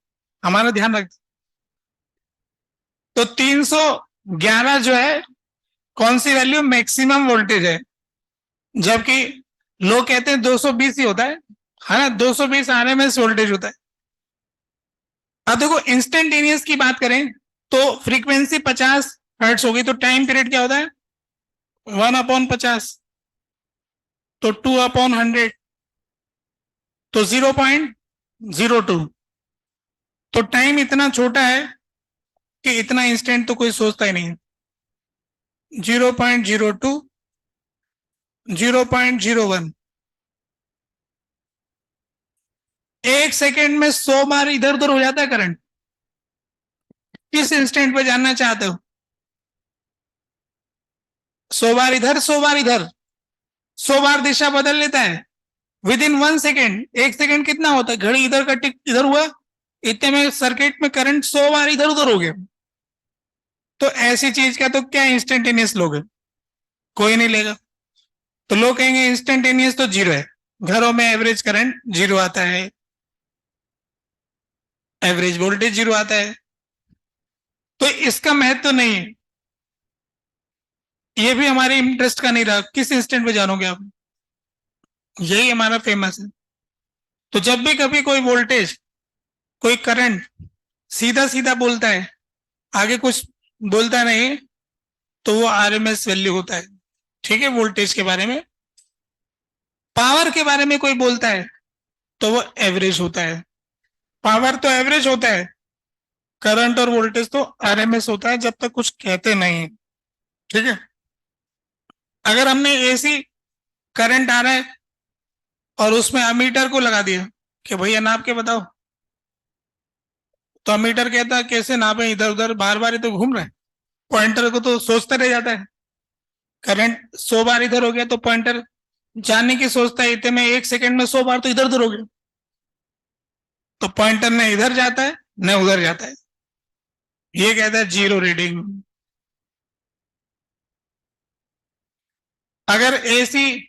हमारा ध्यान रख। तो 311 जो है कौन सी वैल्यू? मैक्सिमम वोल्टेज है, जबकि लोग कहते हैं 220 ही होता है ना, 220 आरएमएस वोल्टेज होता है। अब देखो इंस्टेंटेनियस की बात करें तो फ्रीक्वेंसी 50 हर्ट्ज होगी, तो टाइम पीरियड क्या होता है? 1/50, तो 2/100, तो 0.02। तो टाइम इतना छोटा है कि इतना इंस्टेंट तो कोई सोचता ही नहीं है। 0.02, 0.01, एक सेकेंड में 100 बार इधर उधर हो जाता है करंट। किस इंस्टेंट पे जानना चाहते हो? 100 बार इधर, 100 बार इधर, 100 बार दिशा बदल लेता है विद इन 1 सेकेंड। 1 सेकेंड कितना होता है? घड़ी इधर का टिक इधर हुआ, इतने में सर्किट में करंट 100 बार इधर उधर हो गया। तो ऐसी चीज का तो क्या इंस्टेंटेनियस लोगे? कोई नहीं लेगा। तो लोग कहेंगे इंस्टेंटेनियस तो 0 है, घरों में एवरेज करंट 0 आता है। एवरेज वोल्टेज जीरो आता है। तो इसका महत्व तो नहीं है, ये भी हमारे इंटरेस्ट का नहीं रहा, किस इंस्टेंट पे जानोगे आप, यही हमारा फेमस है। तो जब भी कभी कोई वोल्टेज, कोई करंट सीधा सीधा बोलता है, आगे कुछ बोलता नहीं, तो वो आरएमएस वैल्यू होता है। ठीक है, वोल्टेज के बारे में। पावर के बारे में कोई बोलता है तो वो एवरेज होता है। पावर तो एवरेज होता है, करंट और वोल्टेज तो आरएमएस होता है, जब तक कुछ कहते नहीं। ठीक है, अगर हमने एसी करंट आ रहा है और उसमें अमीटर को लगा दिया कि भैया नाप के बताओ, तो अमीटर कहता है कैसे नापे, इधर उधर बार बार ही तो घूम रहा है, पॉइंटर को तो सोचता रह जाता है। करंट 100 बार इधर हो गया तो पॉइंटर जाने की सोचता है, इतने में 1 सेकंड में 100 बार तो इधर उधर हो गया, तो पॉइंटर न इधर जाता है न उधर जाता है, ये कहता है जीरो रीडिंग। अगर एसी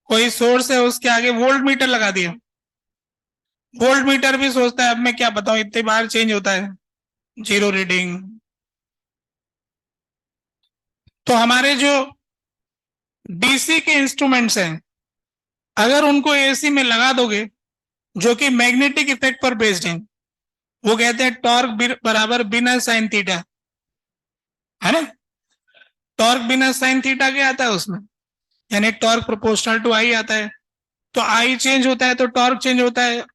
कोई सोर्स है उसके आगे वोल्ट मीटर लगा दिया, वोल्ट मीटर भी सोचता है अब मैं क्या बताऊं, इतनी बार चेंज होता है, जीरो रीडिंग। तो हमारे जो डीसी के इंस्ट्रूमेंट्स हैं, अगर उनको एसी में लगा दोगे, जो कि मैग्नेटिक इफेक्ट पर बेस्ड है, वो कहते हैं टॉर्क बराबर बिना साइन थीटा, है ना। टॉर्क बिना साइन थीटा क्या आता है उसमें, यानी टॉर्क प्रोपोर्शनल टू आई आता है। तो आई चेंज होता है तो टॉर्क चेंज होता है,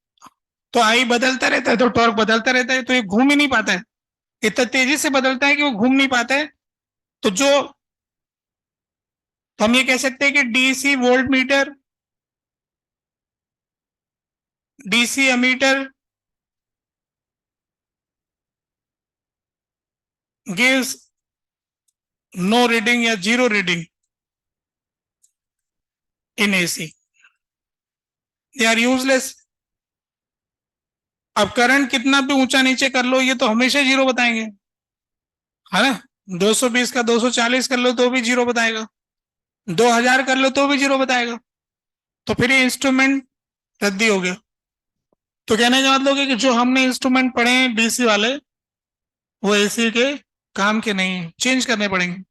तो आई बदलता रहता है तो टॉर्क बदलता रहता है, तो ये घूम ही नहीं पाता है, इतना तेजी से बदलता है कि वो घूम नहीं पाता है। तो जो, तो हम ये कह सकते हैं कि DC volt meter, DC ammeter gives no reading या zero reading in AC, they are useless. अब करंट कितना भी ऊंचा नीचे कर लो, ये तो हमेशा जीरो बताएंगे, है ना। 220 का 240 कर लो तो भी जीरो बताएगा, 2000 कर लो तो भी जीरो बताएगा, तो फिर ये इंस्ट्रूमेंट रद्दी हो गया। तो कहने का मतलब है कि जो हमने इंस्ट्रूमेंट पढ़े हैं डीसी वाले, वो एसी के काम के नहीं है, चेंज करने पड़ेंगे।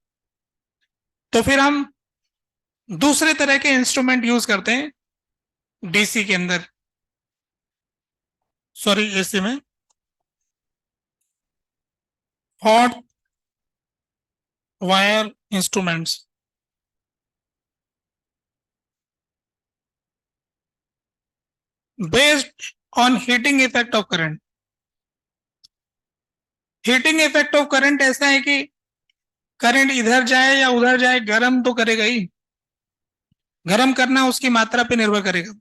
तो फिर हम दूसरे तरह के इंस्ट्रूमेंट यूज करते हैं डीसी के अंदर, सॉरी एसी में, hot wire instruments. Based on heating effect of current. Heating effect of current ऐसा है कि करंट इधर जाए या उधर जाए, गर्म तो करेगा ही, गर्म करना उसकी मात्रा पे निर्भर करेगा।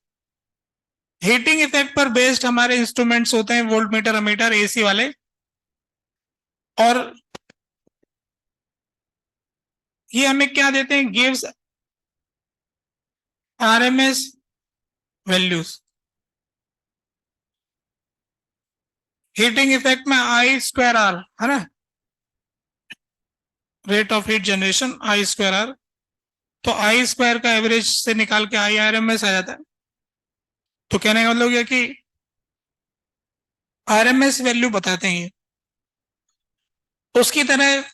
हीटिंग इफेक्ट पर बेस्ड हमारे इंस्ट्रूमेंट्स होते हैं वोल्ट मीटर अमीटर एसी वाले, और ये हमें क्या देते हैं, gives RMS values. Heating effect में आई स्क्वायर आर, है ना, rate of heat generation I square R, तो आई स्क्वायर का एवरेज से निकाल के आई आरएमएस आ जाता है। तो कहने का मतलब ये कि आरएमएस वैल्यू बताते हैं ये, उसकी तरह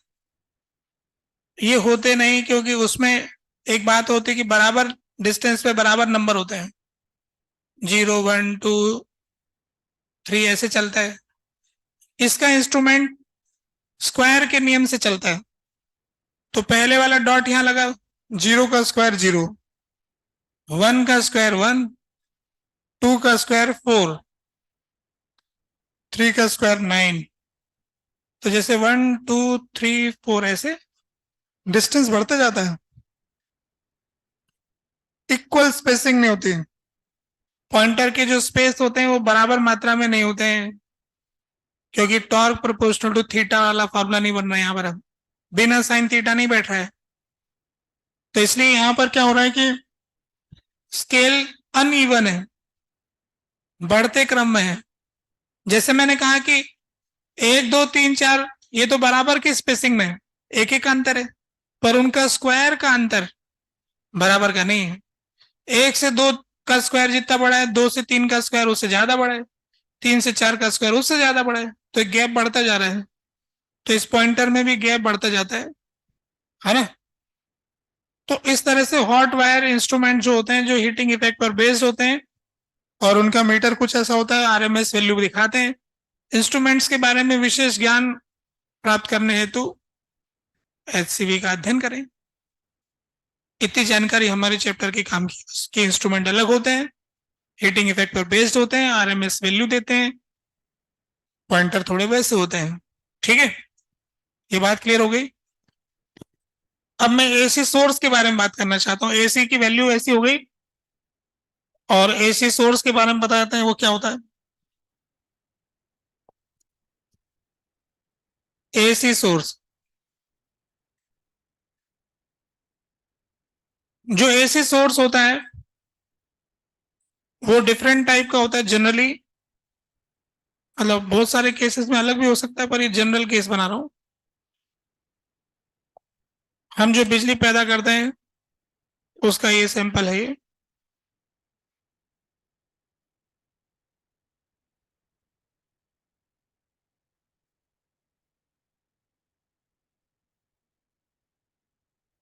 ये होते नहीं, क्योंकि उसमें एक बात होती है कि बराबर डिस्टेंस पे बराबर नंबर होते हैं, 0 1 2 3 ऐसे चलता है। इसका इंस्ट्रूमेंट स्क्वायर के नियम से चलता है, तो पहले वाला डॉट यहां लगा, 0 का स्क्वायर 0, 1 का स्क्वायर 1, 2 का स्क्वायर 4, 3 का स्क्वायर 9। तो जैसे 1 2 3 4 ऐसे डिस्टेंस बढ़ते जाता है, इक्वल स्पेसिंग नहीं होती, पॉइंटर के जो स्पेस होते हैं वो बराबर मात्रा में नहीं होते हैं, क्योंकि टॉर्क प्रोपोर्शनल टू थीटा वाला फॉर्मूला नहीं बन रहा है यहाँ पर, अब बिना साइन थीटा नहीं बैठ रहा है। तो इसलिए यहां पर क्या हो रहा है कि स्केल अनइवन है, बढ़ते क्रम में है। जैसे मैंने कहा कि 1 2 3 4 ये तो बराबर की स्पेसिंग में एक एक का अंतर है, पर उनका स्क्वायर का अंतर बराबर का नहीं है। 1 से 2 का स्क्वायर जितना बड़ा है, 2 से 3 का स्क्वायर उससे ज्यादा बड़ा है। 3 से 4 का स्क्वायर उससे ज्यादा बड़ा है, तो गैप बढ़ता जा रहा है। तो इस पॉइंटर में भी गैप बढ़ता जाता है ना। तो इस तरह से हॉट वायर इंस्ट्रूमेंट जो होते हैं, जो हीटिंग इफेक्ट पर बेस्ड होते हैं, और उनका मीटर कुछ ऐसा होता है, आरएमएस वैल्यू दिखाते हैं। इंस्ट्रूमेंट्स के बारे में विशेष ज्ञान प्राप्त करने हेतु एचसीवी का अध्ययन करें। इतनी जानकारी हमारे चैप्टर के काम की। उसके इंस्ट्रूमेंट अलग होते हैं, हीटिंग इफेक्ट पर बेस्ड होते हैं, आरएमएस वैल्यू देते हैं, पॉइंटर थोड़े वैसे होते हैं। ठीक है, ये बात क्लियर हो गई। अब मैं एसी सोर्स के बारे में बात करना चाहता हूँ। एसी की वैल्यू ऐसी हो गई, और एसी सोर्स के बारे में बताते हैं वो क्या होता है। एसी सोर्स, जो एसी सोर्स होता है वो डिफरेंट टाइप का होता है जनरली। मतलब बहुत सारे केसेस में अलग भी हो सकता है, पर ये जनरल केस बना रहा हूं। हम जो बिजली पैदा करते हैं उसका ये सैंपल है ये।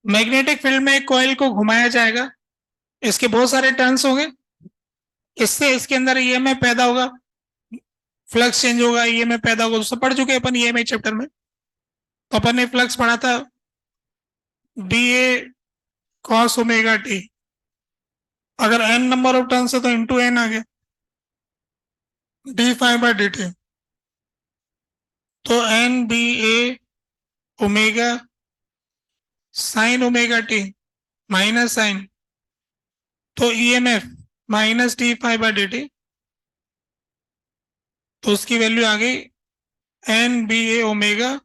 मैग्नेटिक फील्ड में एक कॉइल को घुमाया जाएगा, इसके बहुत सारे टर्न्स होंगे, इससे इसके अंदर ईएमएफ पैदा होगा, फ्लक्स चेंज होगा, ईएमएफ पैदा होगा। उससे पढ़ चुके हैं अपन ईएमएफ चैप्टर में। तो अपन ने फ्लक्स पढ़ा था, B A cos omega t. अगर एन नंबर ऑफ टर्न्स है तो इंटू एन आ गया, d phi by D T. तो N B A omega sine omega t minus sign, तो EMF minus d phi by D T. तो उसकी value आ गई N B A omega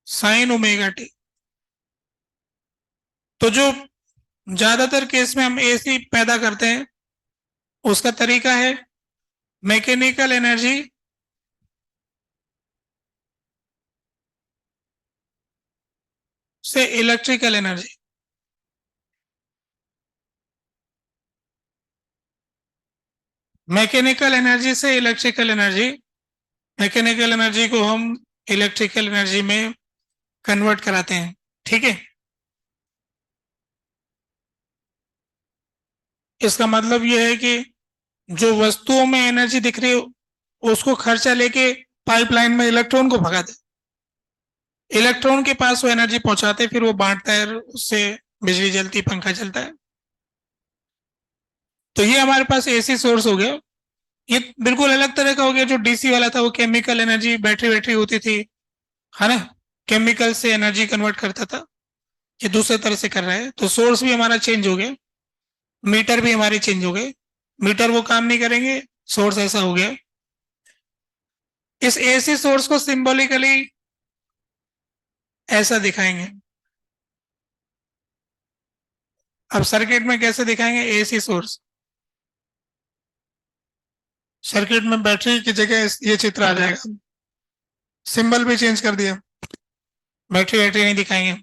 sine omega t. तो जो ज्यादातर केस में हम एसी पैदा करते हैं उसका तरीका है मैकेनिकल एनर्जी से इलेक्ट्रिकल एनर्जी। मैकेनिकल एनर्जी से इलेक्ट्रिकल एनर्जी, मैकेनिकल एनर्जी को हम इलेक्ट्रिकल एनर्जी में कन्वर्ट कराते हैं। ठीक है, इसका मतलब यह है कि जो वस्तुओं में एनर्जी दिख रही है उसको खर्चा लेके पाइपलाइन में इलेक्ट्रॉन को भगाते, इलेक्ट्रॉन के पास वो एनर्जी पहुंचाते, फिर वो बांटता है, उससे बिजली जलती, पंखा चलता है। तो ये हमारे पास एसी सोर्स हो गया। ये बिल्कुल अलग तरह का हो गया। जो डीसी वाला था वो केमिकल एनर्जी, बैटरी बैटरी होती थी, है ना, केमिकल से एनर्जी कन्वर्ट करता था। ये दूसरे तरह से कर रहा है। तो सोर्स भी हमारा चेंज हो गया, मीटर भी हमारे चेंज हो गए। मीटर वो काम नहीं करेंगे, सोर्स ऐसा हो गया। इस एसी सोर्स को सिंबॉलिकली ऐसा दिखाएंगे। अब सर्किट में कैसे दिखाएंगे एसी सोर्स? सर्किट में बैटरी की जगह ये चित्र आ जाएगा, सिंबल भी चेंज कर दिया। बैटरी बैटरी नहीं दिखाएंगे,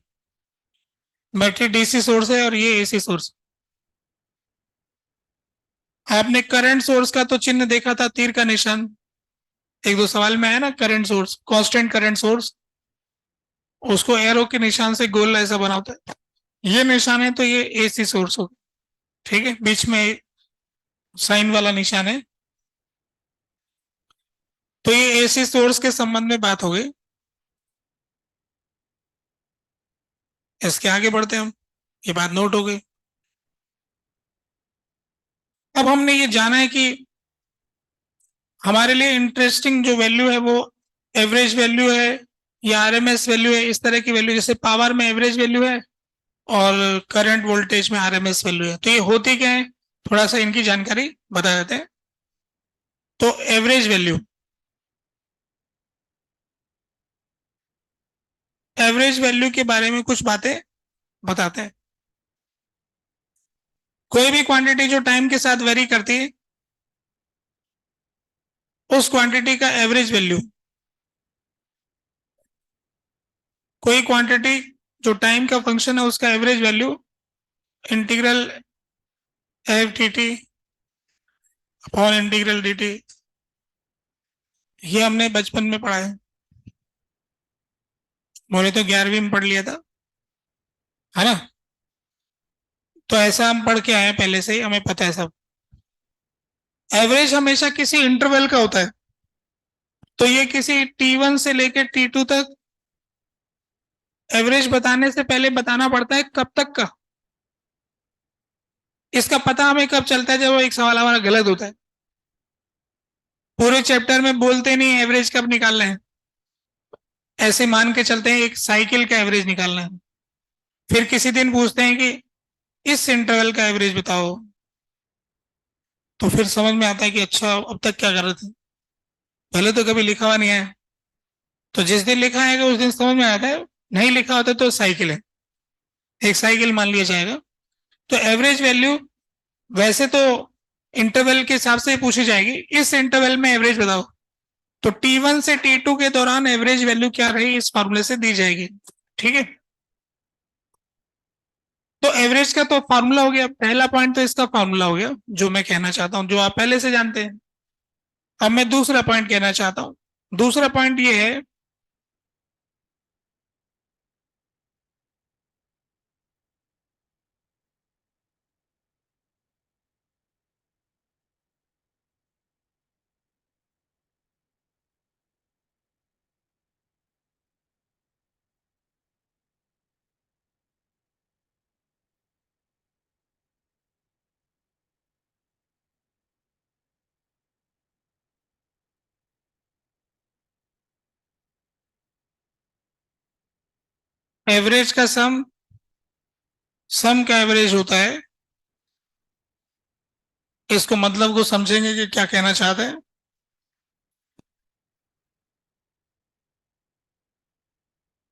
बैटरी डीसी सोर्स है और ये एसी सोर्स। आपने करंट सोर्स का तो चिन्ह देखा था, तीर का निशान, एक दो सवाल में आया ना, current source, constant current source, उसको एरो के निशान से गोल ऐसा बना होता है। ये निशान है तो ये एसी सोर्स हो। ठीक है, बीच में साइन वाला निशान है। तो ये एसी सोर्स के संबंध में बात हो गई। इसके आगे बढ़ते हैं हम, ये बात नोट हो गई। अब हमने ये जाना है कि हमारे लिए इंटरेस्टिंग जो वैल्यू है वो एवरेज वैल्यू है या आरएमएस वैल्यू है। इस तरह की वैल्यू, जैसे पावर में एवरेज वैल्यू है और करंट वोल्टेज में आरएमएस वैल्यू है। तो ये होती क्या है, थोड़ा सा इनकी जानकारी बता देते हैं। तो एवरेज वैल्यू के बारे में कुछ बातें बताते हैं। कोई भी क्वांटिटी जो टाइम के साथ वेरी करती है उस क्वांटिटी का एवरेज वैल्यू, कोई क्वांटिटी जो टाइम का फंक्शन है उसका average value integral F T T upon integral dt, ये हमने बचपन में पढ़ा है, बोले तो 11वीं में पढ़ लिया था, है ना। तो ऐसा हम पढ़ के आए हैं पहले से ही, हमें पता है सब। एवरेज हमेशा किसी इंटरवल का होता है, तो ये किसी T1 से लेकर T2 तक एवरेज बताने से पहले बताना पड़ता है कब तक का। इसका पता हमें कब चलता है, जब वो एक सवाल हमारा गलत होता है। पूरे चैप्टर में बोलते नहीं एवरेज कब निकालना है, ऐसे मान के चलते हैं एक साइकिल का एवरेज निकालना है। फिर किसी दिन पूछते हैं कि इस इंटरवल का एवरेज बताओ, तो फिर समझ में आता है कि अच्छा अब तक क्या कर रहे थे, पहले तो कभी लिखा हुआ नहीं है। तो जिस दिन लिखा आएगा उस दिन समझ में आता है, नहीं लिखा होता तो साइकिल है, एक साइकिल मान लिया जाएगा। तो एवरेज वैल्यू वैसे तो इंटरवल के हिसाब से पूछी जाएगी, इस इंटरवल में एवरेज बताओ, तो T1 से T2 के दौरान एवरेज वैल्यू क्या रही इस फॉर्मूले से दी जाएगी। ठीक है, तो एवरेज का तो फॉर्मूला हो गया, पहला पॉइंट तो इसका फॉर्मूला हो गया जो मैं कहना चाहता हूं, जो आप पहले से जानते हैं। अब मैं दूसरा पॉइंट कहना चाहता हूं। दूसरा पॉइंट ये है, एवरेज का सम का एवरेज होता है। इसको मतलब को समझेंगे कि क्या कहना चाहते हैं।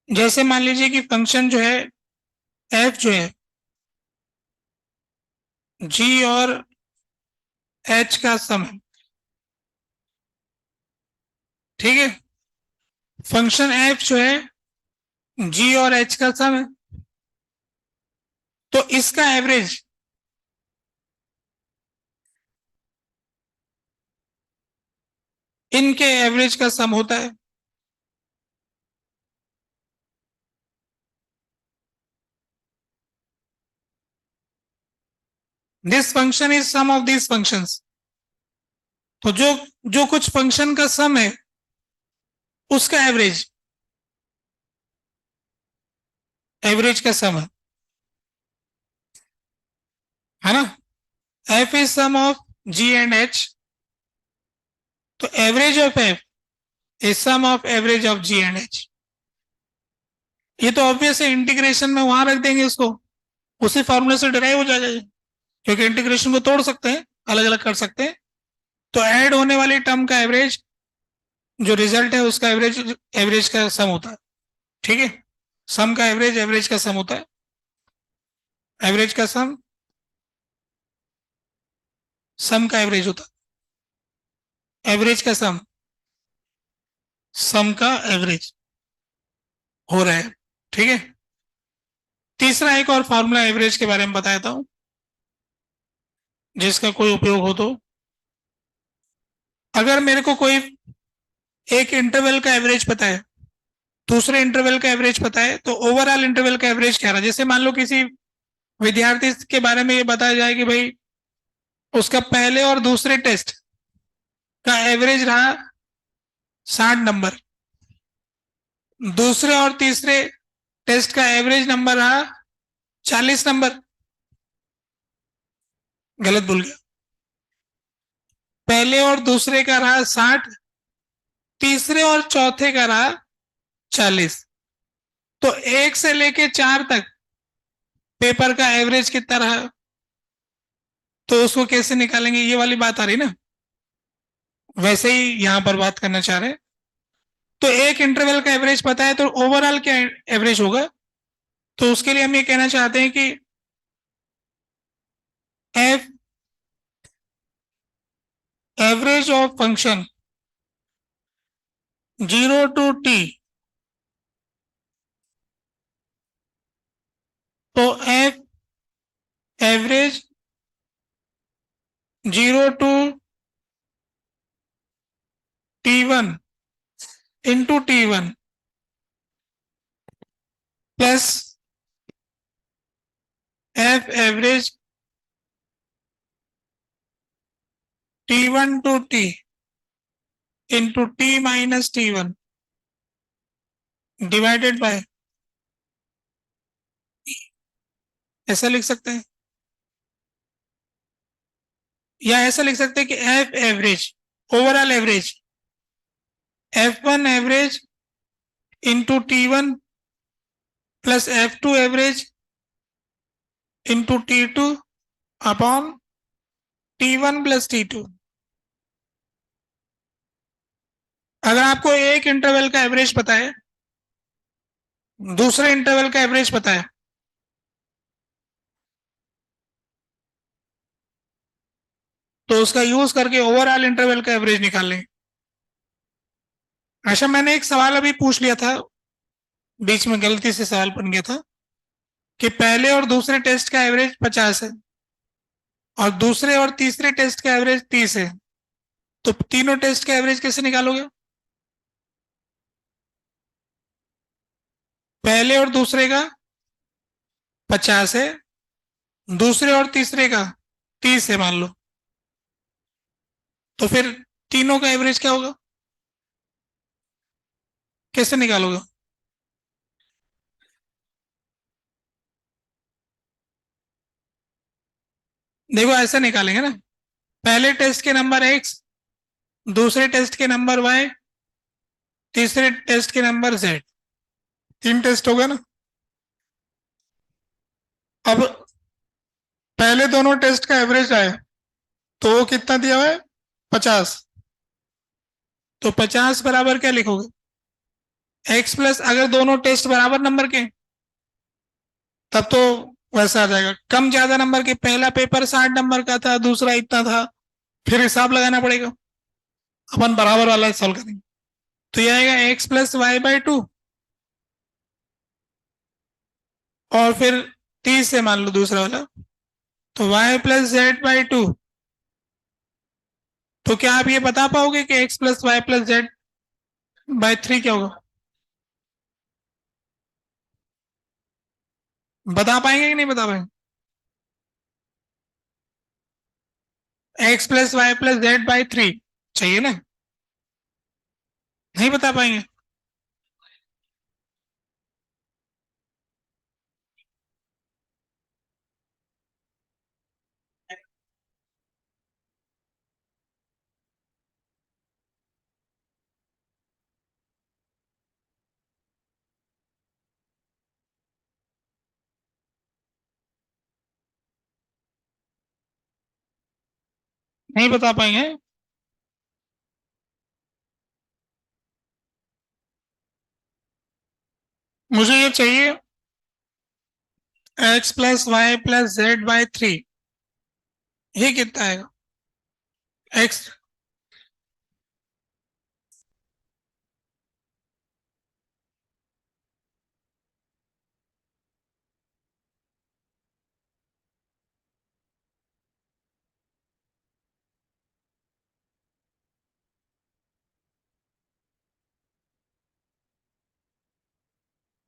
जैसे मान लीजिए कि फंक्शन जो है एफ जो है जी और एच का सम है, ठीक है। फंक्शन एफ जो है जी और एच का सम है, तो इसका एवरेज इनके एवरेज का सम होता है। This function is sum of this functions. तो जो जो कुछ फंक्शन का सम है उसका एवरेज एवरेज का सम है ना। F is sum of G and H, तो average of F is sum of average of G and H. ये तो ऑब्वियस है, इंटीग्रेशन में वहां रख देंगे इसको, उसी फॉर्मूले से डिराइव हो जाएगा ये, क्योंकि इंटीग्रेशन को तोड़ सकते हैं, अलग अलग कर सकते हैं। तो ऐड होने वाली टर्म का एवरेज, जो रिजल्ट है उसका एवरेज एवरेज का सम होता है। ठीक है, सम का एवरेज एवरेज का सम होता है। एवरेज का सम का एवरेज होता है, एवरेज का सम का एवरेज हो रहा है। ठीक है, तीसरा एक और फॉर्मूला एवरेज के बारे में बताता हूं, जिसका कोई उपयोग हो तो। अगर मेरे को कोई एक इंटरवल का एवरेज पता है, दूसरे इंटरवल का एवरेज पता है, तो ओवरऑल इंटरवल का एवरेज क्या रहा। जैसे मान लो किसी विद्यार्थी के बारे में ये बताया जाए कि भाई उसका पहले और दूसरे टेस्ट का एवरेज रहा 60 नंबर, दूसरे और तीसरे टेस्ट का एवरेज नंबर रहा 40 नंबर। गलत बोल गया, पहले और दूसरे का रहा 60, तीसरे और चौथे का रहा 40। तो 1 से लेके 4 तक पेपर का एवरेज कितना रहा, तो उसको कैसे निकालेंगे, ये वाली बात आ रही ना। वैसे ही यहां पर बात करना चाह रहे हैं। तो एक इंटरवल का एवरेज पता है, तो ओवरऑल क्या एवरेज होगा। तो उसके लिए हम ये कहना चाहते हैं कि F average of function 0 to t, तो F average 0 to into T1 plus F average T1 to T into T minus T1 divided by, ऐसा लिख सकते हैं, या ऐसा लिख सकते हैं कि F average, overall average, F1 average into T1 plus F2 average into T2 upon T1 plus T2। अगर आपको एक इंटरवल का एवरेज पता है, दूसरे इंटरवल का एवरेज पता है, तो उसका यूज करके ओवरऑल इंटरवल का एवरेज निकाल लें। अच्छा, मैंने एक सवाल अभी पूछ लिया था, बीच में गलती से सवाल बन गया था कि पहले और दूसरे टेस्ट का एवरेज 50 है और दूसरे और तीसरे टेस्ट का एवरेज 30 है, तो तीनों टेस्ट का एवरेज कैसे निकालोगे? पहले और दूसरे का 50 है, दूसरे और तीसरे का 30 है मान लो, तो फिर तीनों का एवरेज क्या होगा, कैसे निकालोगे? देखो ऐसे निकालेंगे ना, पहले टेस्ट के नंबर x, दूसरे टेस्ट के नंबर y, तीसरे टेस्ट के नंबर z, तीन टेस्ट हो गए ना। अब पहले दोनों टेस्ट का एवरेज आए तो वो कितना दिया हुआ है, 50, तो 50 बराबर क्या लिखोगे, x प्लस, अगर दोनों टेस्ट बराबर नंबर के तब तो वैसा आ जाएगा, कम ज्यादा नंबर के, पहला पेपर 60 नंबर का था, दूसरा इतना था, फिर हिसाब लगाना पड़ेगा, अपन बराबर वाला सॉल्व करेंगे, तो ये आएगा x प्लस वाई बाई 2, और फिर 30 से मान लो दूसरा वाला, तो y प्लस जेड बाई 2। तो क्या आप ये बता पाओगे कि x plus Y plus Z by 3 क्या होगा? बता पाएंगे कि नहीं बता पाएंगे? x plus Y plus Z by 3 चाहिए ना, नहीं बता पाएंगे? नहीं बता पाएंगे। मुझे ये चाहिए x plus Y plus Z by 3, ये कितना आएगा x?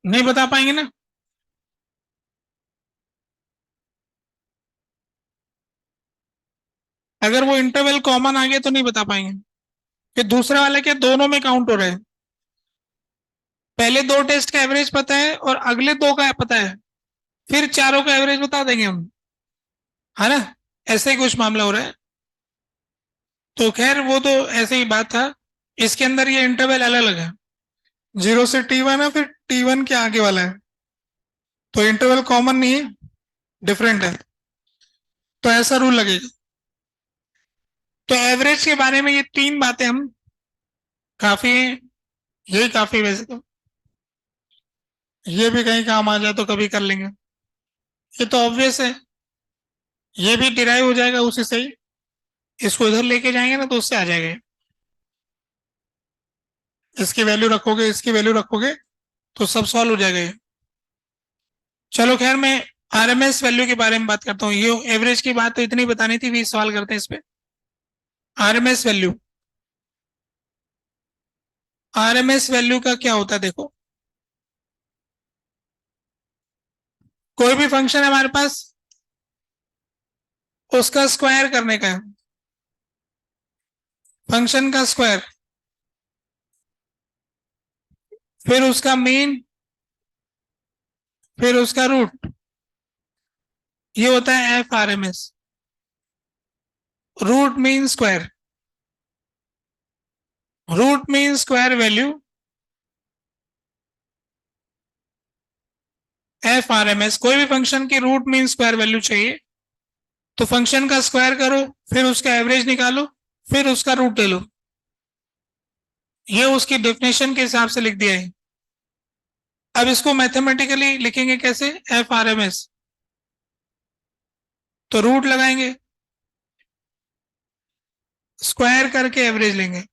नहीं बता पाएंगे ना। अगर वो इंटरवल कॉमन आ गया तो नहीं बता पाएंगे कि दूसरा वाला क्या दोनों में काउंट हो रहा है, पहले दो टेस्ट का एवरेज पता है और अगले दो का पता है, फिर चारों का एवरेज बता देंगे हम, है ना, ऐसे ही कुछ मामला हो रहा है। तो खैर वो तो ऐसे ही बात था, इसके अंदर ये इंटरवल अलग अलग है, 0 से T1 है, फिर T1 के आगे वाला है, तो इंटरवल कॉमन नहीं है, डिफरेंट है, तो ऐसा रूल लगेगा। तो एवरेज के बारे में ये तीन बातें हम काफी, यही काफी वैसे तो, ये भी कहीं काम आ जाए तो कभी कर लेंगे, ये तो ऑब्वियस है, ये भी डिराइव हो जाएगा उसी से ही, इसको इधर लेके जाएंगे ना तो उससे आ जाएगा, इसकी वैल्यू रखोगे, इसकी वैल्यू रखोगे, तो सब सॉल्व हो जाएगा ये। चलो खैर, मैं आरएमएस वैल्यू के बारे में बात करता हूँ, ये एवरेज की बात तो इतनी बतानी थी, भी सवाल करते हैं इस पे। आरएमएस वैल्यू, आरएमएस वैल्यू का क्या होता है, देखो कोई भी फंक्शन है हमारे पास, उसका स्क्वायर करने का है, फंक्शन का स्क्वायर, फिर उसका मीन, फिर उसका रूट, ये होता है F R M S. Root mean square, root mean square value, F R M S. कोई भी फंक्शन की रूट मीन स्क्वायर वैल्यू चाहिए तो फंक्शन का स्क्वायर करो, फिर उसका एवरेज निकालो, फिर उसका रूट ले लो। ये उसकी डेफिनेशन के हिसाब से लिख दिया है। अब इसको मैथमेटिकली लिखेंगे कैसे, एफ आर एम एस, तो रूट लगाएंगे, स्क्वायर करके एवरेज लेंगे,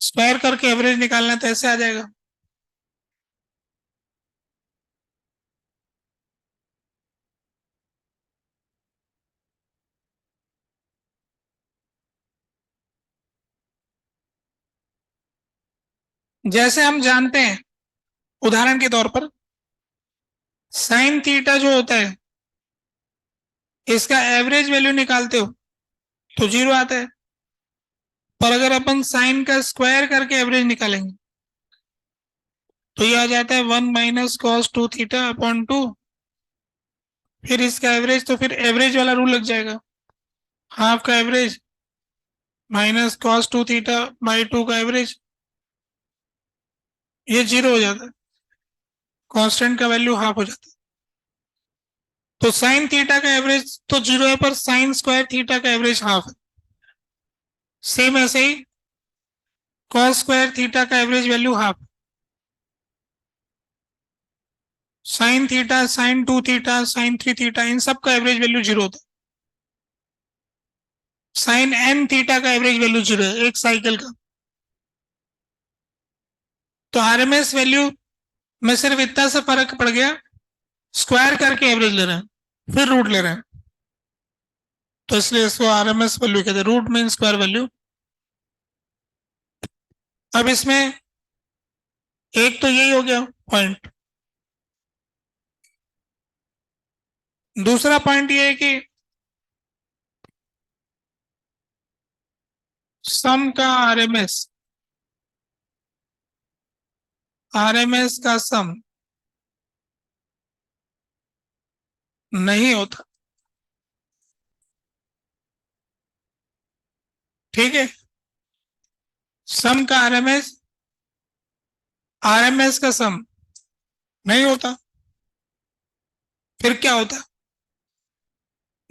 स्क्वायर करके एवरेज निकालना तो ऐसे आ जाएगा। जैसे हम जानते हैं, उदाहरण के तौर पर साइन थीटा जो होता है, इसका एवरेज वैल्यू निकालते हो तो जीरो आता है, पर अगर अपन साइन का स्क्वायर करके एवरेज निकालेंगे तो ये आ जाता है 1 - cos 2 थीटा अपॉन 2। फिर इसका एवरेज, तो फिर एवरेज वाला रूल लग जाएगा, हाफ का एवरेज -cos 2 थीटा/2 का एवरेज, ये जीरो हो जाता है, कांस्टेंट का वैल्यू हाफ हो जाता है। तो साइन थीटा का एवरेज तो जीरो है, पर साइन स्क्वायर थीटा का एवरेज हाफ है। सेम ऐसे ही कॉस स्क्वायर थीटा का average value half, sine theta, sin 2 theta, sin 3 theta, इन सब का एवरेज वैल्यू जीरो होता है। साइन n थीटा का एवरेज वैल्यू जीरो है एक साइकिल का। तो आरएमएस वैल्यू में सिर्फ इतना सा फर्क पड़ गया, स्क्वायर करके एवरेज ले रहे हैं फिर रूट ले रहे हैं, तो इसलिए इसको आरएमएस वैल्यू कहते हैं, रूट मीन स्क्वायर वैल्यू। अब इसमें एक तो यही हो गया पॉइंट। दूसरा पॉइंट ये है कि सम का आरएमएस, आरएमएस का सम नहीं होता। ठीक है, सम का आरएमएस, आरएमएस का सम नहीं होता। फिर क्या होता,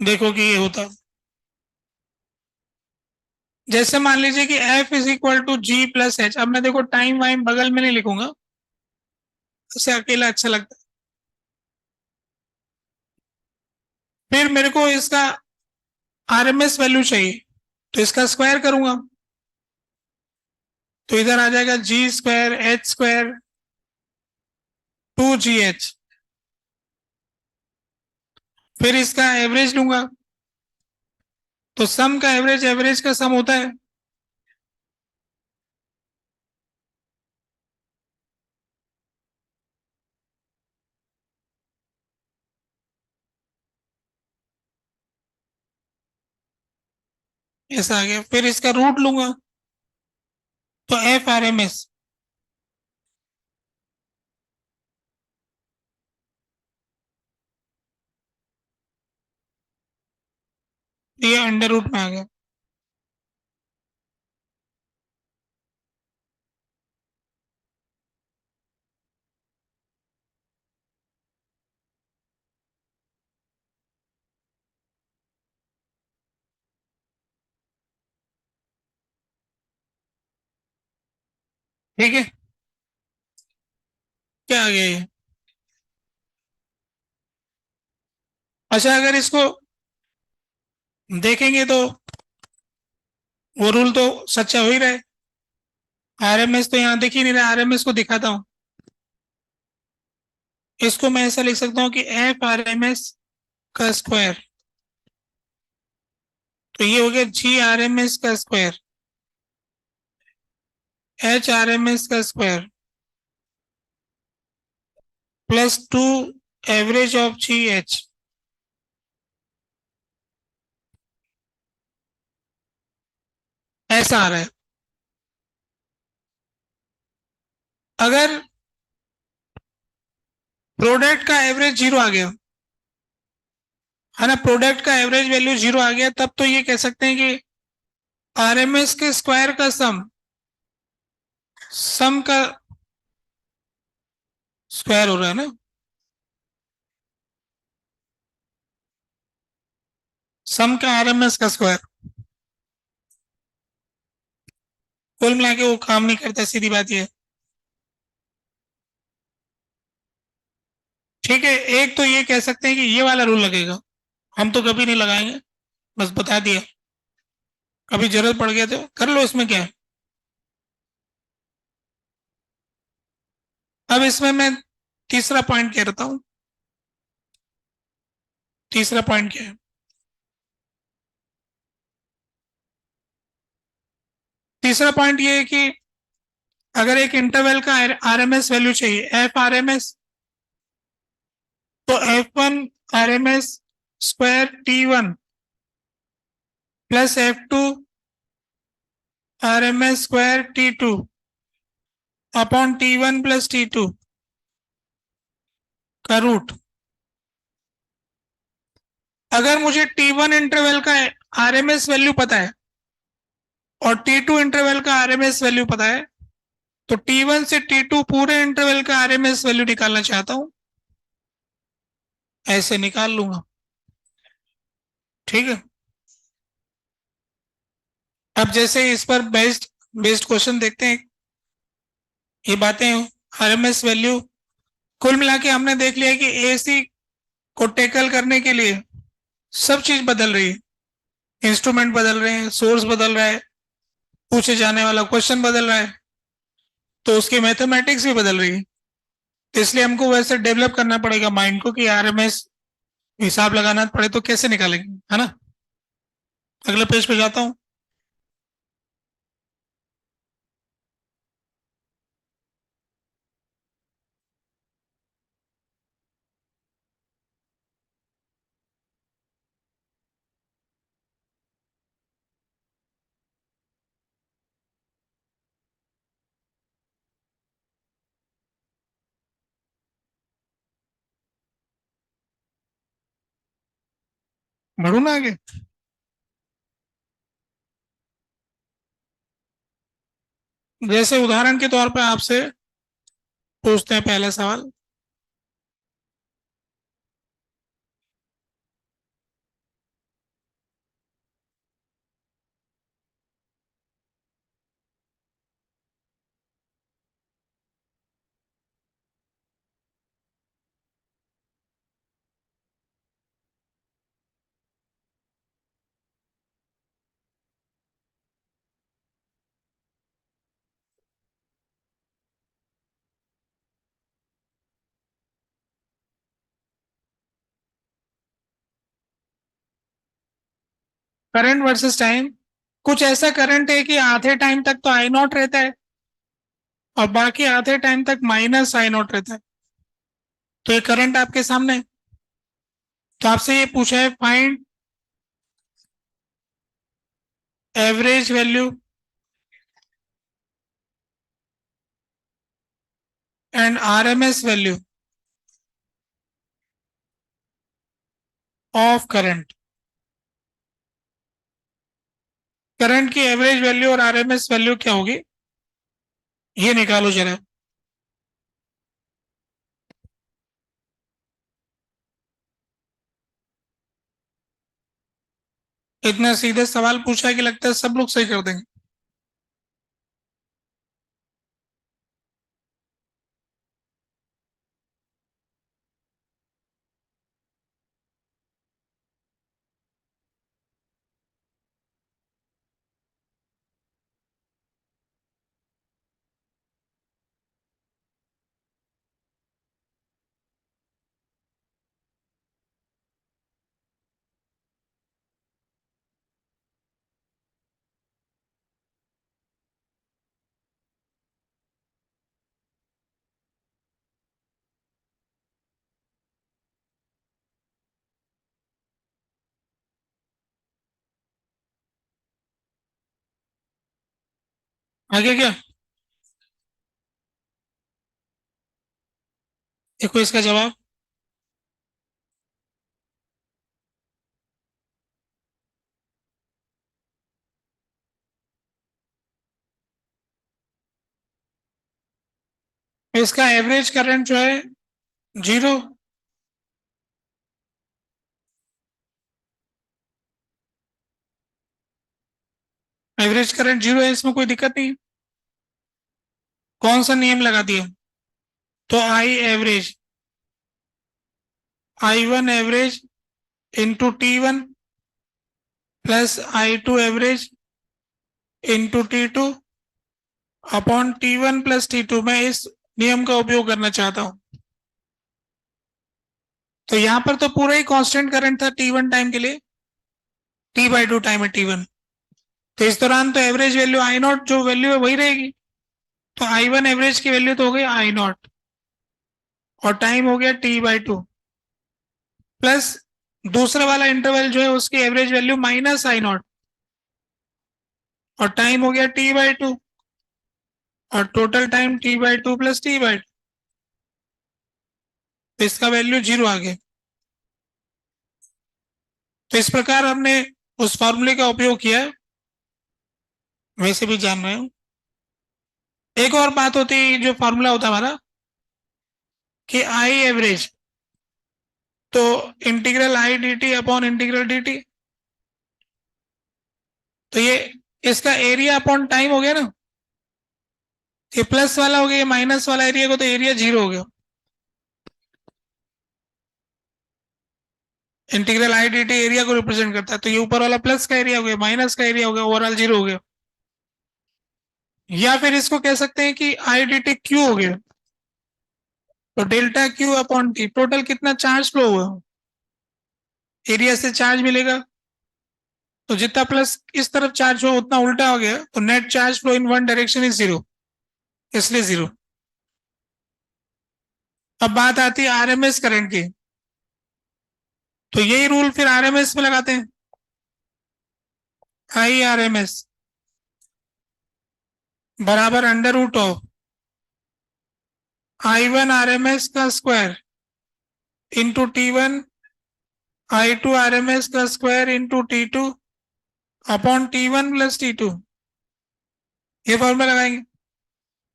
देखो कि ये होता, जैसे मान लीजिए कि F = G+H। अब मैं देखो टाइम वाइम बगल में नहीं लिखूंगा, उसे अकेला अच्छा लगता है। फिर मेरे को इसका आरएमएस वैल्यू चाहिए तो इसका स्क्वायर करूंगा, तो इधर आ जाएगा G²H²2GH। फिर इसका एवरेज लूंगा, तो सम का एवरेज एवरेज का सम होता है। ऐसा आ गया, फिर इसका रूट लूंगा, तो F/RMS, ये अंडर रूट में आ गया। ठीक है, क्या आ गया ये। अच्छा, अगर इसको देखेंगे तो वो रूल तो सच्चा हो ही रहा है। आरएमएस तो यहाँ दिख ही नहीं रहा, आरएमएस को दिखाता हूँ। इसको मैं ऐसा लिख सकता हूँ कि F/RMS का स्क्वायर, तो ये हो गया जी आर एम एस का square, H R M S का square plus 2 average of G H. ऐसा आ रहा है। अगर प्रोडक्ट का एवरेज जीरो आ गया है ना, प्रोडक्ट का एवरेज वैल्यू जीरो आ गया, तब तो ये कह सकते हैं कि आरएमएस के स्क्वायर का सम का स्क्वायर हो रहा है ना, सम का आरएमएस का स्क्वायर। कुल मिला के वो काम नहीं करता, सीधी बात ये है। ठीक है, एक तो ये कह सकते हैं कि ये वाला रूल लगेगा, हम तो कभी नहीं लगाएंगे, बस बता दिया, कभी जरूरत पड़ गया तो कर लो, इसमें क्या है। अब इसमें मैं तीसरा पॉइंट कह रहा हूं। तीसरा पॉइंट क्या है? तीसरा पॉइंट ये है कि अगर एक इंटरवल का आरएमएस वैल्यू चाहिए, एफ आरएमएस, तो F1 RMS square T1 plus F2 RMS square T2 upon T1 plus T2 का रूट। अगर मुझे T1 इंटरवल का RMS वैल्यू पता है और T2 इंटरवल का RMS वैल्यू पता है, तो T1 से T2 पूरे इंटरवल का RMS वैल्यू निकालना चाहता हूं, ऐसे निकाल लूंगा। ठीक है, अब जैसे इस पर बेस्ड बेस्ड क्वेश्चन देखते हैं। ये बातें आरएमएस वैल्यू, कुल मिला के हमने देख लिया कि एसी को टैकल करने के लिए सब चीज बदल रही है, इंस्ट्रूमेंट बदल रहे हैं, सोर्स बदल रहा है, पूछे जाने वाला क्वेश्चन बदल रहा है, तो उसकी मैथमेटिक्स भी बदल रही है। तो इसलिए हमको वैसे डेवलप करना पड़ेगा माइंड को कि आरएमएस हिसाब लगाना पड़े तो कैसे निकालेंगे, है ना। अगले पेज पे जाता हूँ। बढ़ू ना आगे। जैसे उदाहरण के तौर पर आपसे पूछते हैं पहला सवाल। Current versus time. कुछ ऐसा करंट है कि आधे टाइम तक तो आई नॉट रहता है और बाकी आधे टाइम तक माइनस आई नॉट रहता है। तो ये करंट आपके सामने है। तो आपसे ये पूछा है, find average value and RMS value of current. Current की एवरेज वैल्यू और आरएमएस वैल्यू क्या होगी, ये निकालो जरा। इतना सीधे सवाल पूछा है कि लगता है सब लोग सही कर देंगे। आगे क्या? देखो इसका जवाब। इसका एवरेज करंट जो है जीरो। एवरेज करंट जीरो है, इसमें कोई दिक्कत नहीं है। कौन सा नियम लगा दिया? तो I average, I1 average into T1 plus I2 average into T2 upon T1 plus T2। मैं इस नियम का उपयोग करना चाहता हूं। तो यहां पर तो पूरा ही कांस्टेंट करंट था T1 टाइम के लिए, T/2 टाइम है T1। तो इस दौरान तो एवरेज वैल्यू आई नॉट जो वैल्यू है वही रहेगी। तो I1 एवरेज की वैल्यू तो हो गई आई नॉट, और टाइम हो गया T/2 प्लस दूसरा वाला इंटरवल जो है उसकी average value minus I not, और टाइम हो गया T/2, और total time T/2 plus T/2। तो इसका वैल्यू जीरो आ गया। तो इस प्रकार हमने उस फॉर्मूले का उपयोग किया है, वैसे भी जान रहे हो। एक और बात होती है, जो फॉर्मूला होता है हमारा कि आई एवरेज, तो integral I D T upon integral D T. तो ये इसका एरिया अपॉन टाइम हो गया ना। ये प्लस वाला हो गया, ये माइनस वाला एरिया को, तो एरिया जीरो हो गया। Integral I D T area को रिप्रेजेंट करता है, तो ये ऊपर वाला प्लस का एरिया हो गया, माइनस का एरिया हो गया, ओवरऑल जीरो हो गया। या फिर इसको कह सकते हैं कि आई डी टी क्यू हो गया। तो delta Q upon T, total कितना चार्ज फ्लो हुआ, एरिया से चार्ज मिलेगा। तो जितना प्लस इस तरफ चार्ज हुआ उतना उल्टा हो गया, तो net charge flow in one direction is zero, इसलिए जीरो। अब बात आती है आरएमएस करंट की। तो यही रूल फिर आरएमएस में लगाते हैं। आई आरएमएस बराबर under root of I1 RMS का square into T1, I2 RMS का square into T2 upon T1 plus T2। ये फॉर्मूला लगाएंगे।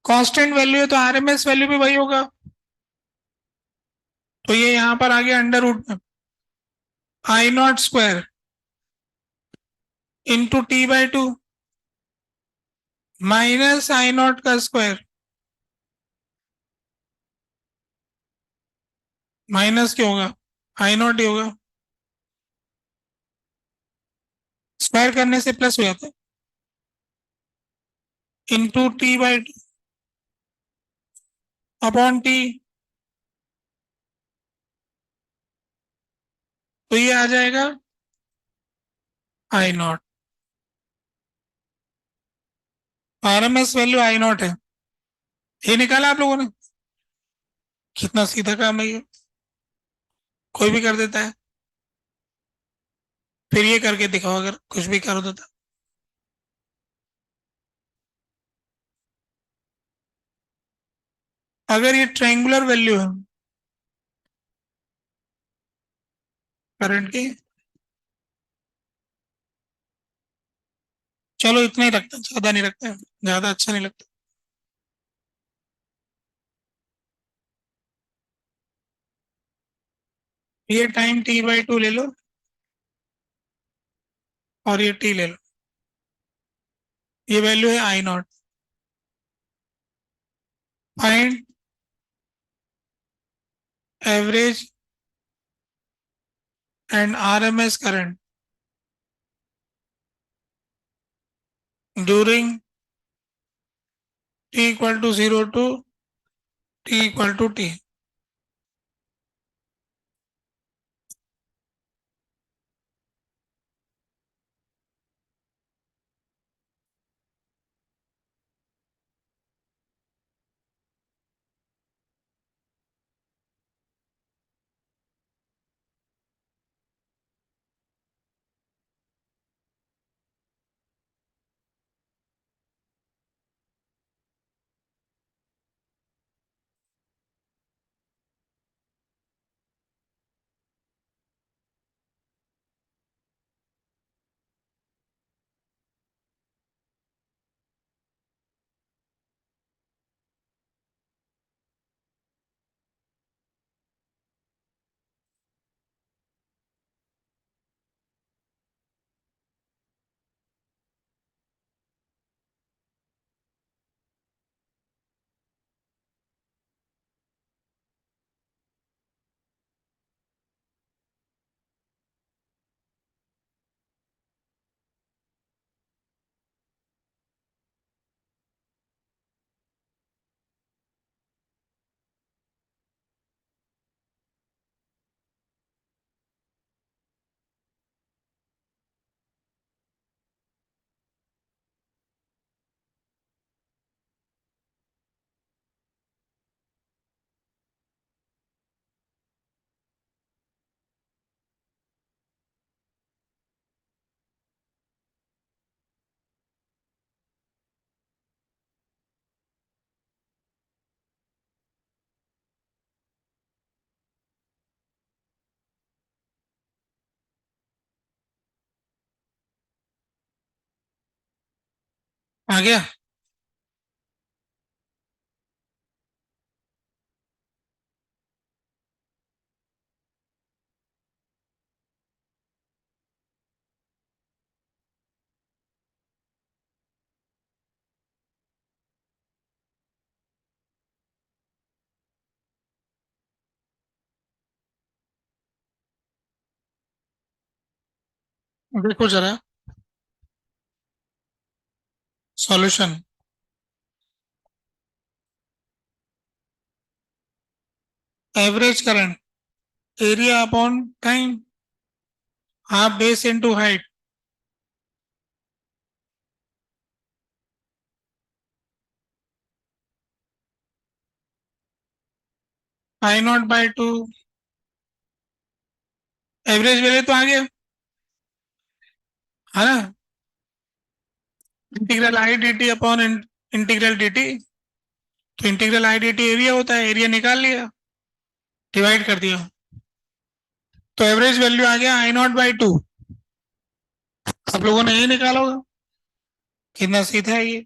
कांस्टेंट वैल्यू है तो आरएमएस वैल्यू भी वही होगा। तो ये यहां पर आ गया अंडर रूट में I naught square into T/2 minus I naught का स्क्वायर। माइनस क्यों होगा, आई नॉट ही होगा, स्क्वायर करने से प्लस हो जाता है, इंटू T/2 अपॉन टी। तो ये आ जाएगा I naught. RMS value I naught है, ये निकाला आप लोगों ने। कितना सीधा काम है ये, कोई भी कर देता है। फिर ये करके दिखाओ अगर कुछ भी कर देता। अगर ये ट्रायंगुलर वैल्यू है करंट की, चलो इतना ही रखते हैं, ज्यादा नहीं रखते हैं, ज्यादा अच्छा नहीं लगता। ये टाइम T/2 ले लो, और ये टी ले लो। ये वैल्यू है I naught. Find average and RMS current during T = 0 to T = T। आ गया? देखो जरा solution. Average current area upon time, half base into height. I naught by two. Average value तो आ गया है ना। Integral I D T upon integral D T. तो integral I D T area होता है, एरिया निकाल लिया, डिवाइड कर दिया। तो एवरेज वैल्यू आ गया आई नॉट बाई टू। आप लोगों ने यही निकाला होगा। कितना सीधा है ये।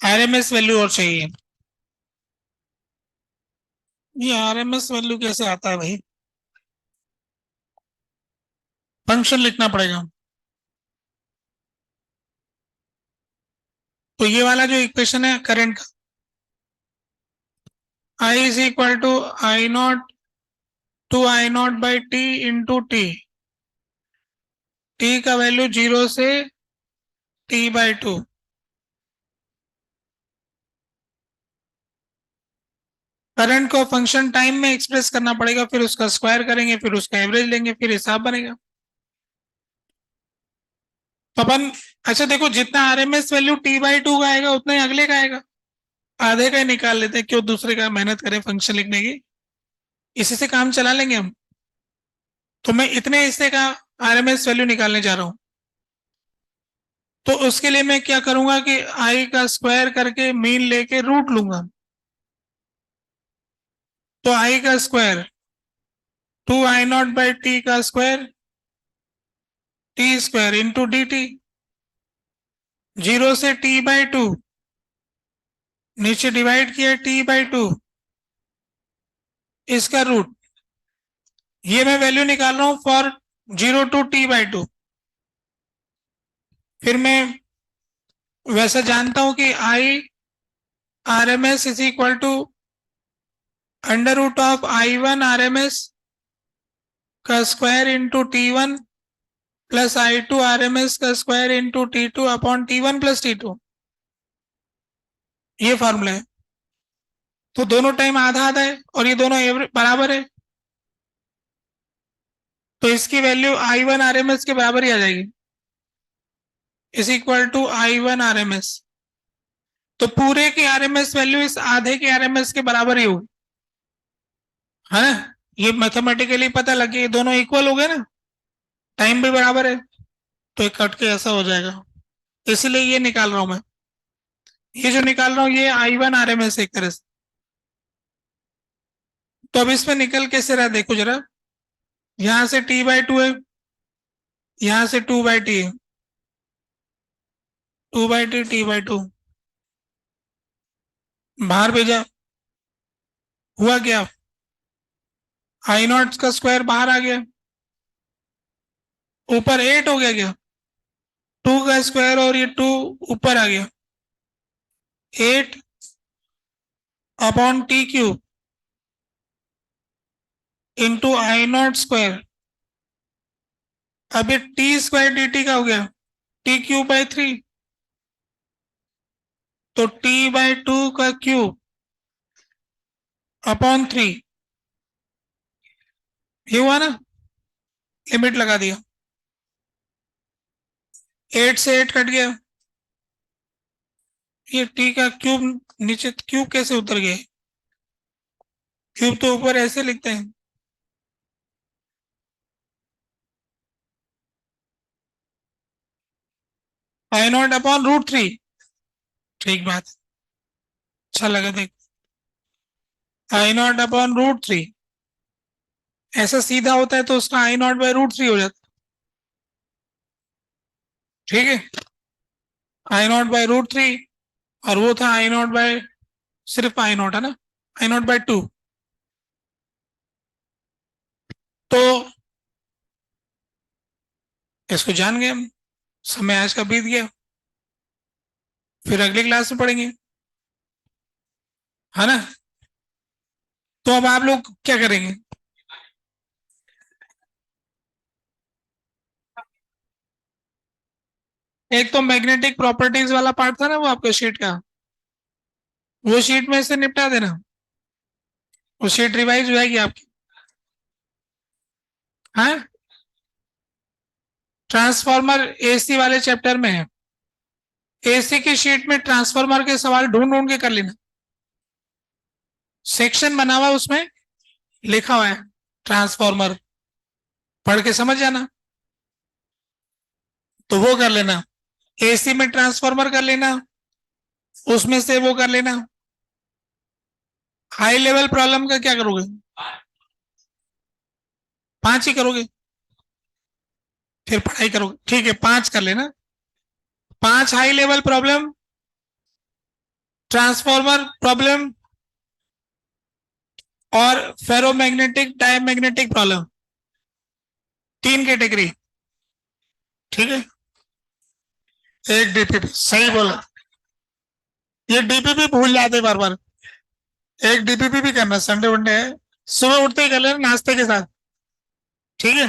आरएमएस वैल्यू और चाहिए। ये आरएमएस वैल्यू कैसे आता है भाई? फंक्शन लिखना पड़ेगा। तो ये वाला जो इक्वेशन है करंट का, I is equal to I naught two I naught by T into T. T का वैल्यू 0 से टी बाई टू। करंट को फंक्शन टाइम में एक्सप्रेस करना पड़ेगा, फिर उसका स्क्वायर करेंगे, फिर उसका एवरेज लेंगे, फिर हिसाब बनेगा। तो अपन, अच्छा देखो, जितना RMS value T by to का आएगा उतना ही अगले का आएगा। आधे का ही निकाल लेते हैं, क्यों दूसरे का मेहनत करें फंक्शन लिखने की। इसी से काम चला लेंगे हम। तो मैं इतने हिस्से का आरएमएस वैल्यू निकालने जा रहा हूं। तो उसके लिए मैं क्या करूंगा कि आई का स्क्वायर करके मीन लेके रूट लूंगा। तो आई का square two I naught by T का square T square into D T. 0 से टी बाई टू, नीचे डिवाइड किया टी बाई टू, इसका रूट। ये मैं वैल्यू निकाल रहा हूं for 0 to T by two. फिर मैं वैसे जानता हूं कि I R M S is equal to under root of I one R M S का square into T one plus I to R M S का square into T two upon T one plus T two. ये formula है। तो दोनों time आधा आधा है और ये दोनों बराबर है, तो इसकी value I one R M S के बराबर ही आ जाएगी, is equal to I one R M S. तो पूरे की आरएमएस वैल्यू इस आधे के आरएमएस के बराबर ही होगी, है ना। ये मैथमेटिकली पता लग गया, ये दोनों इक्वल हो गए ना, टाइम भी बराबर है, तो एक कट के ऐसा हो जाएगा। इसलिए ये निकाल रहा हूं मैं। ये जो निकाल रहा हूं ये I one R M S एक तरह से। तो अब इसमें निकल कैसे रहा देखो जरा। यहां से टी बाई टू है, यहां से टू बाई टी है, two by T T by to बाहर भेजा। हुआ क्या, आई नॉट का स्क्वायर बाहर आ गया, ऊपर 8 हो गया क्या, टू का स्क्वायर और ये टू ऊपर आ गया, 8 अपॉन टी क्यूब इंटू आई नॉट स्क्वायर। अब ये टी स्क्वायर डी टी का हो गया टी क्यूब बाई थ्री। तो टी बाई टू का क्यूब अपॉन थ्री। ये हुआ ना, लिमिट लगा दिया, 8 से 8 कट गया। ये टी का क्यूब नीचे, क्यूब कैसे उतर गए, क्यूब तो ऊपर ऐसे लिखते हैं। आई नॉट अपॉन रूट थ्री। ठीक बात, अच्छा लगा देख। आई नॉट अपॉन रूट थ्री, ऐसा सीधा होता है तो उसका आई नॉट बाई रूट थ्री हो जाता है। ठीक है। I0/√3 और वो था I0 बाय सिर्फ I0 है ना, I0/2। तो इसको जान गए हम, समय आज का बीत गया, फिर अगली क्लास में पढ़ेंगे, है ना। तो अब आप लोग क्या करेंगे, एक तो मैग्नेटिक प्रॉपर्टीज वाला पार्ट था ना वो आपका शीट का, वो शीट में से निपटा देना, वो शीट रिवाइज हो जाएगी आपकी। हाँ, ट्रांसफॉर्मर एसी वाले चैप्टर में है, एसी की शीट में ट्रांसफॉर्मर के सवाल ढूंढ ढूंढ के कर लेना, सेक्शन बना हुआ है उसमें लिखा हुआ है ट्रांसफॉर्मर, पढ़ के समझ जाना, तो वो कर लेना। एसी में ट्रांसफॉर्मर कर लेना, उसमें से वो कर लेना। हाई लेवल प्रॉब्लम का क्या करोगे, 5 ही करोगे, फिर पढ़ाई करोगे, ठीक है 5 कर लेना। 5 high level problem, transformer problem और फेरोमैग्नेटिक डायमैग्नेटिक प्रॉब्लम, 3 कैटेगरी, ठीक है। एक डीपीपी, सही बोला, ये डीपीपी भूल जाते बार बार, एक डीपीपी भी करना, संडे वनडे है, सुबह उठते ही कर लेना नाश्ते के साथ, ठीक है।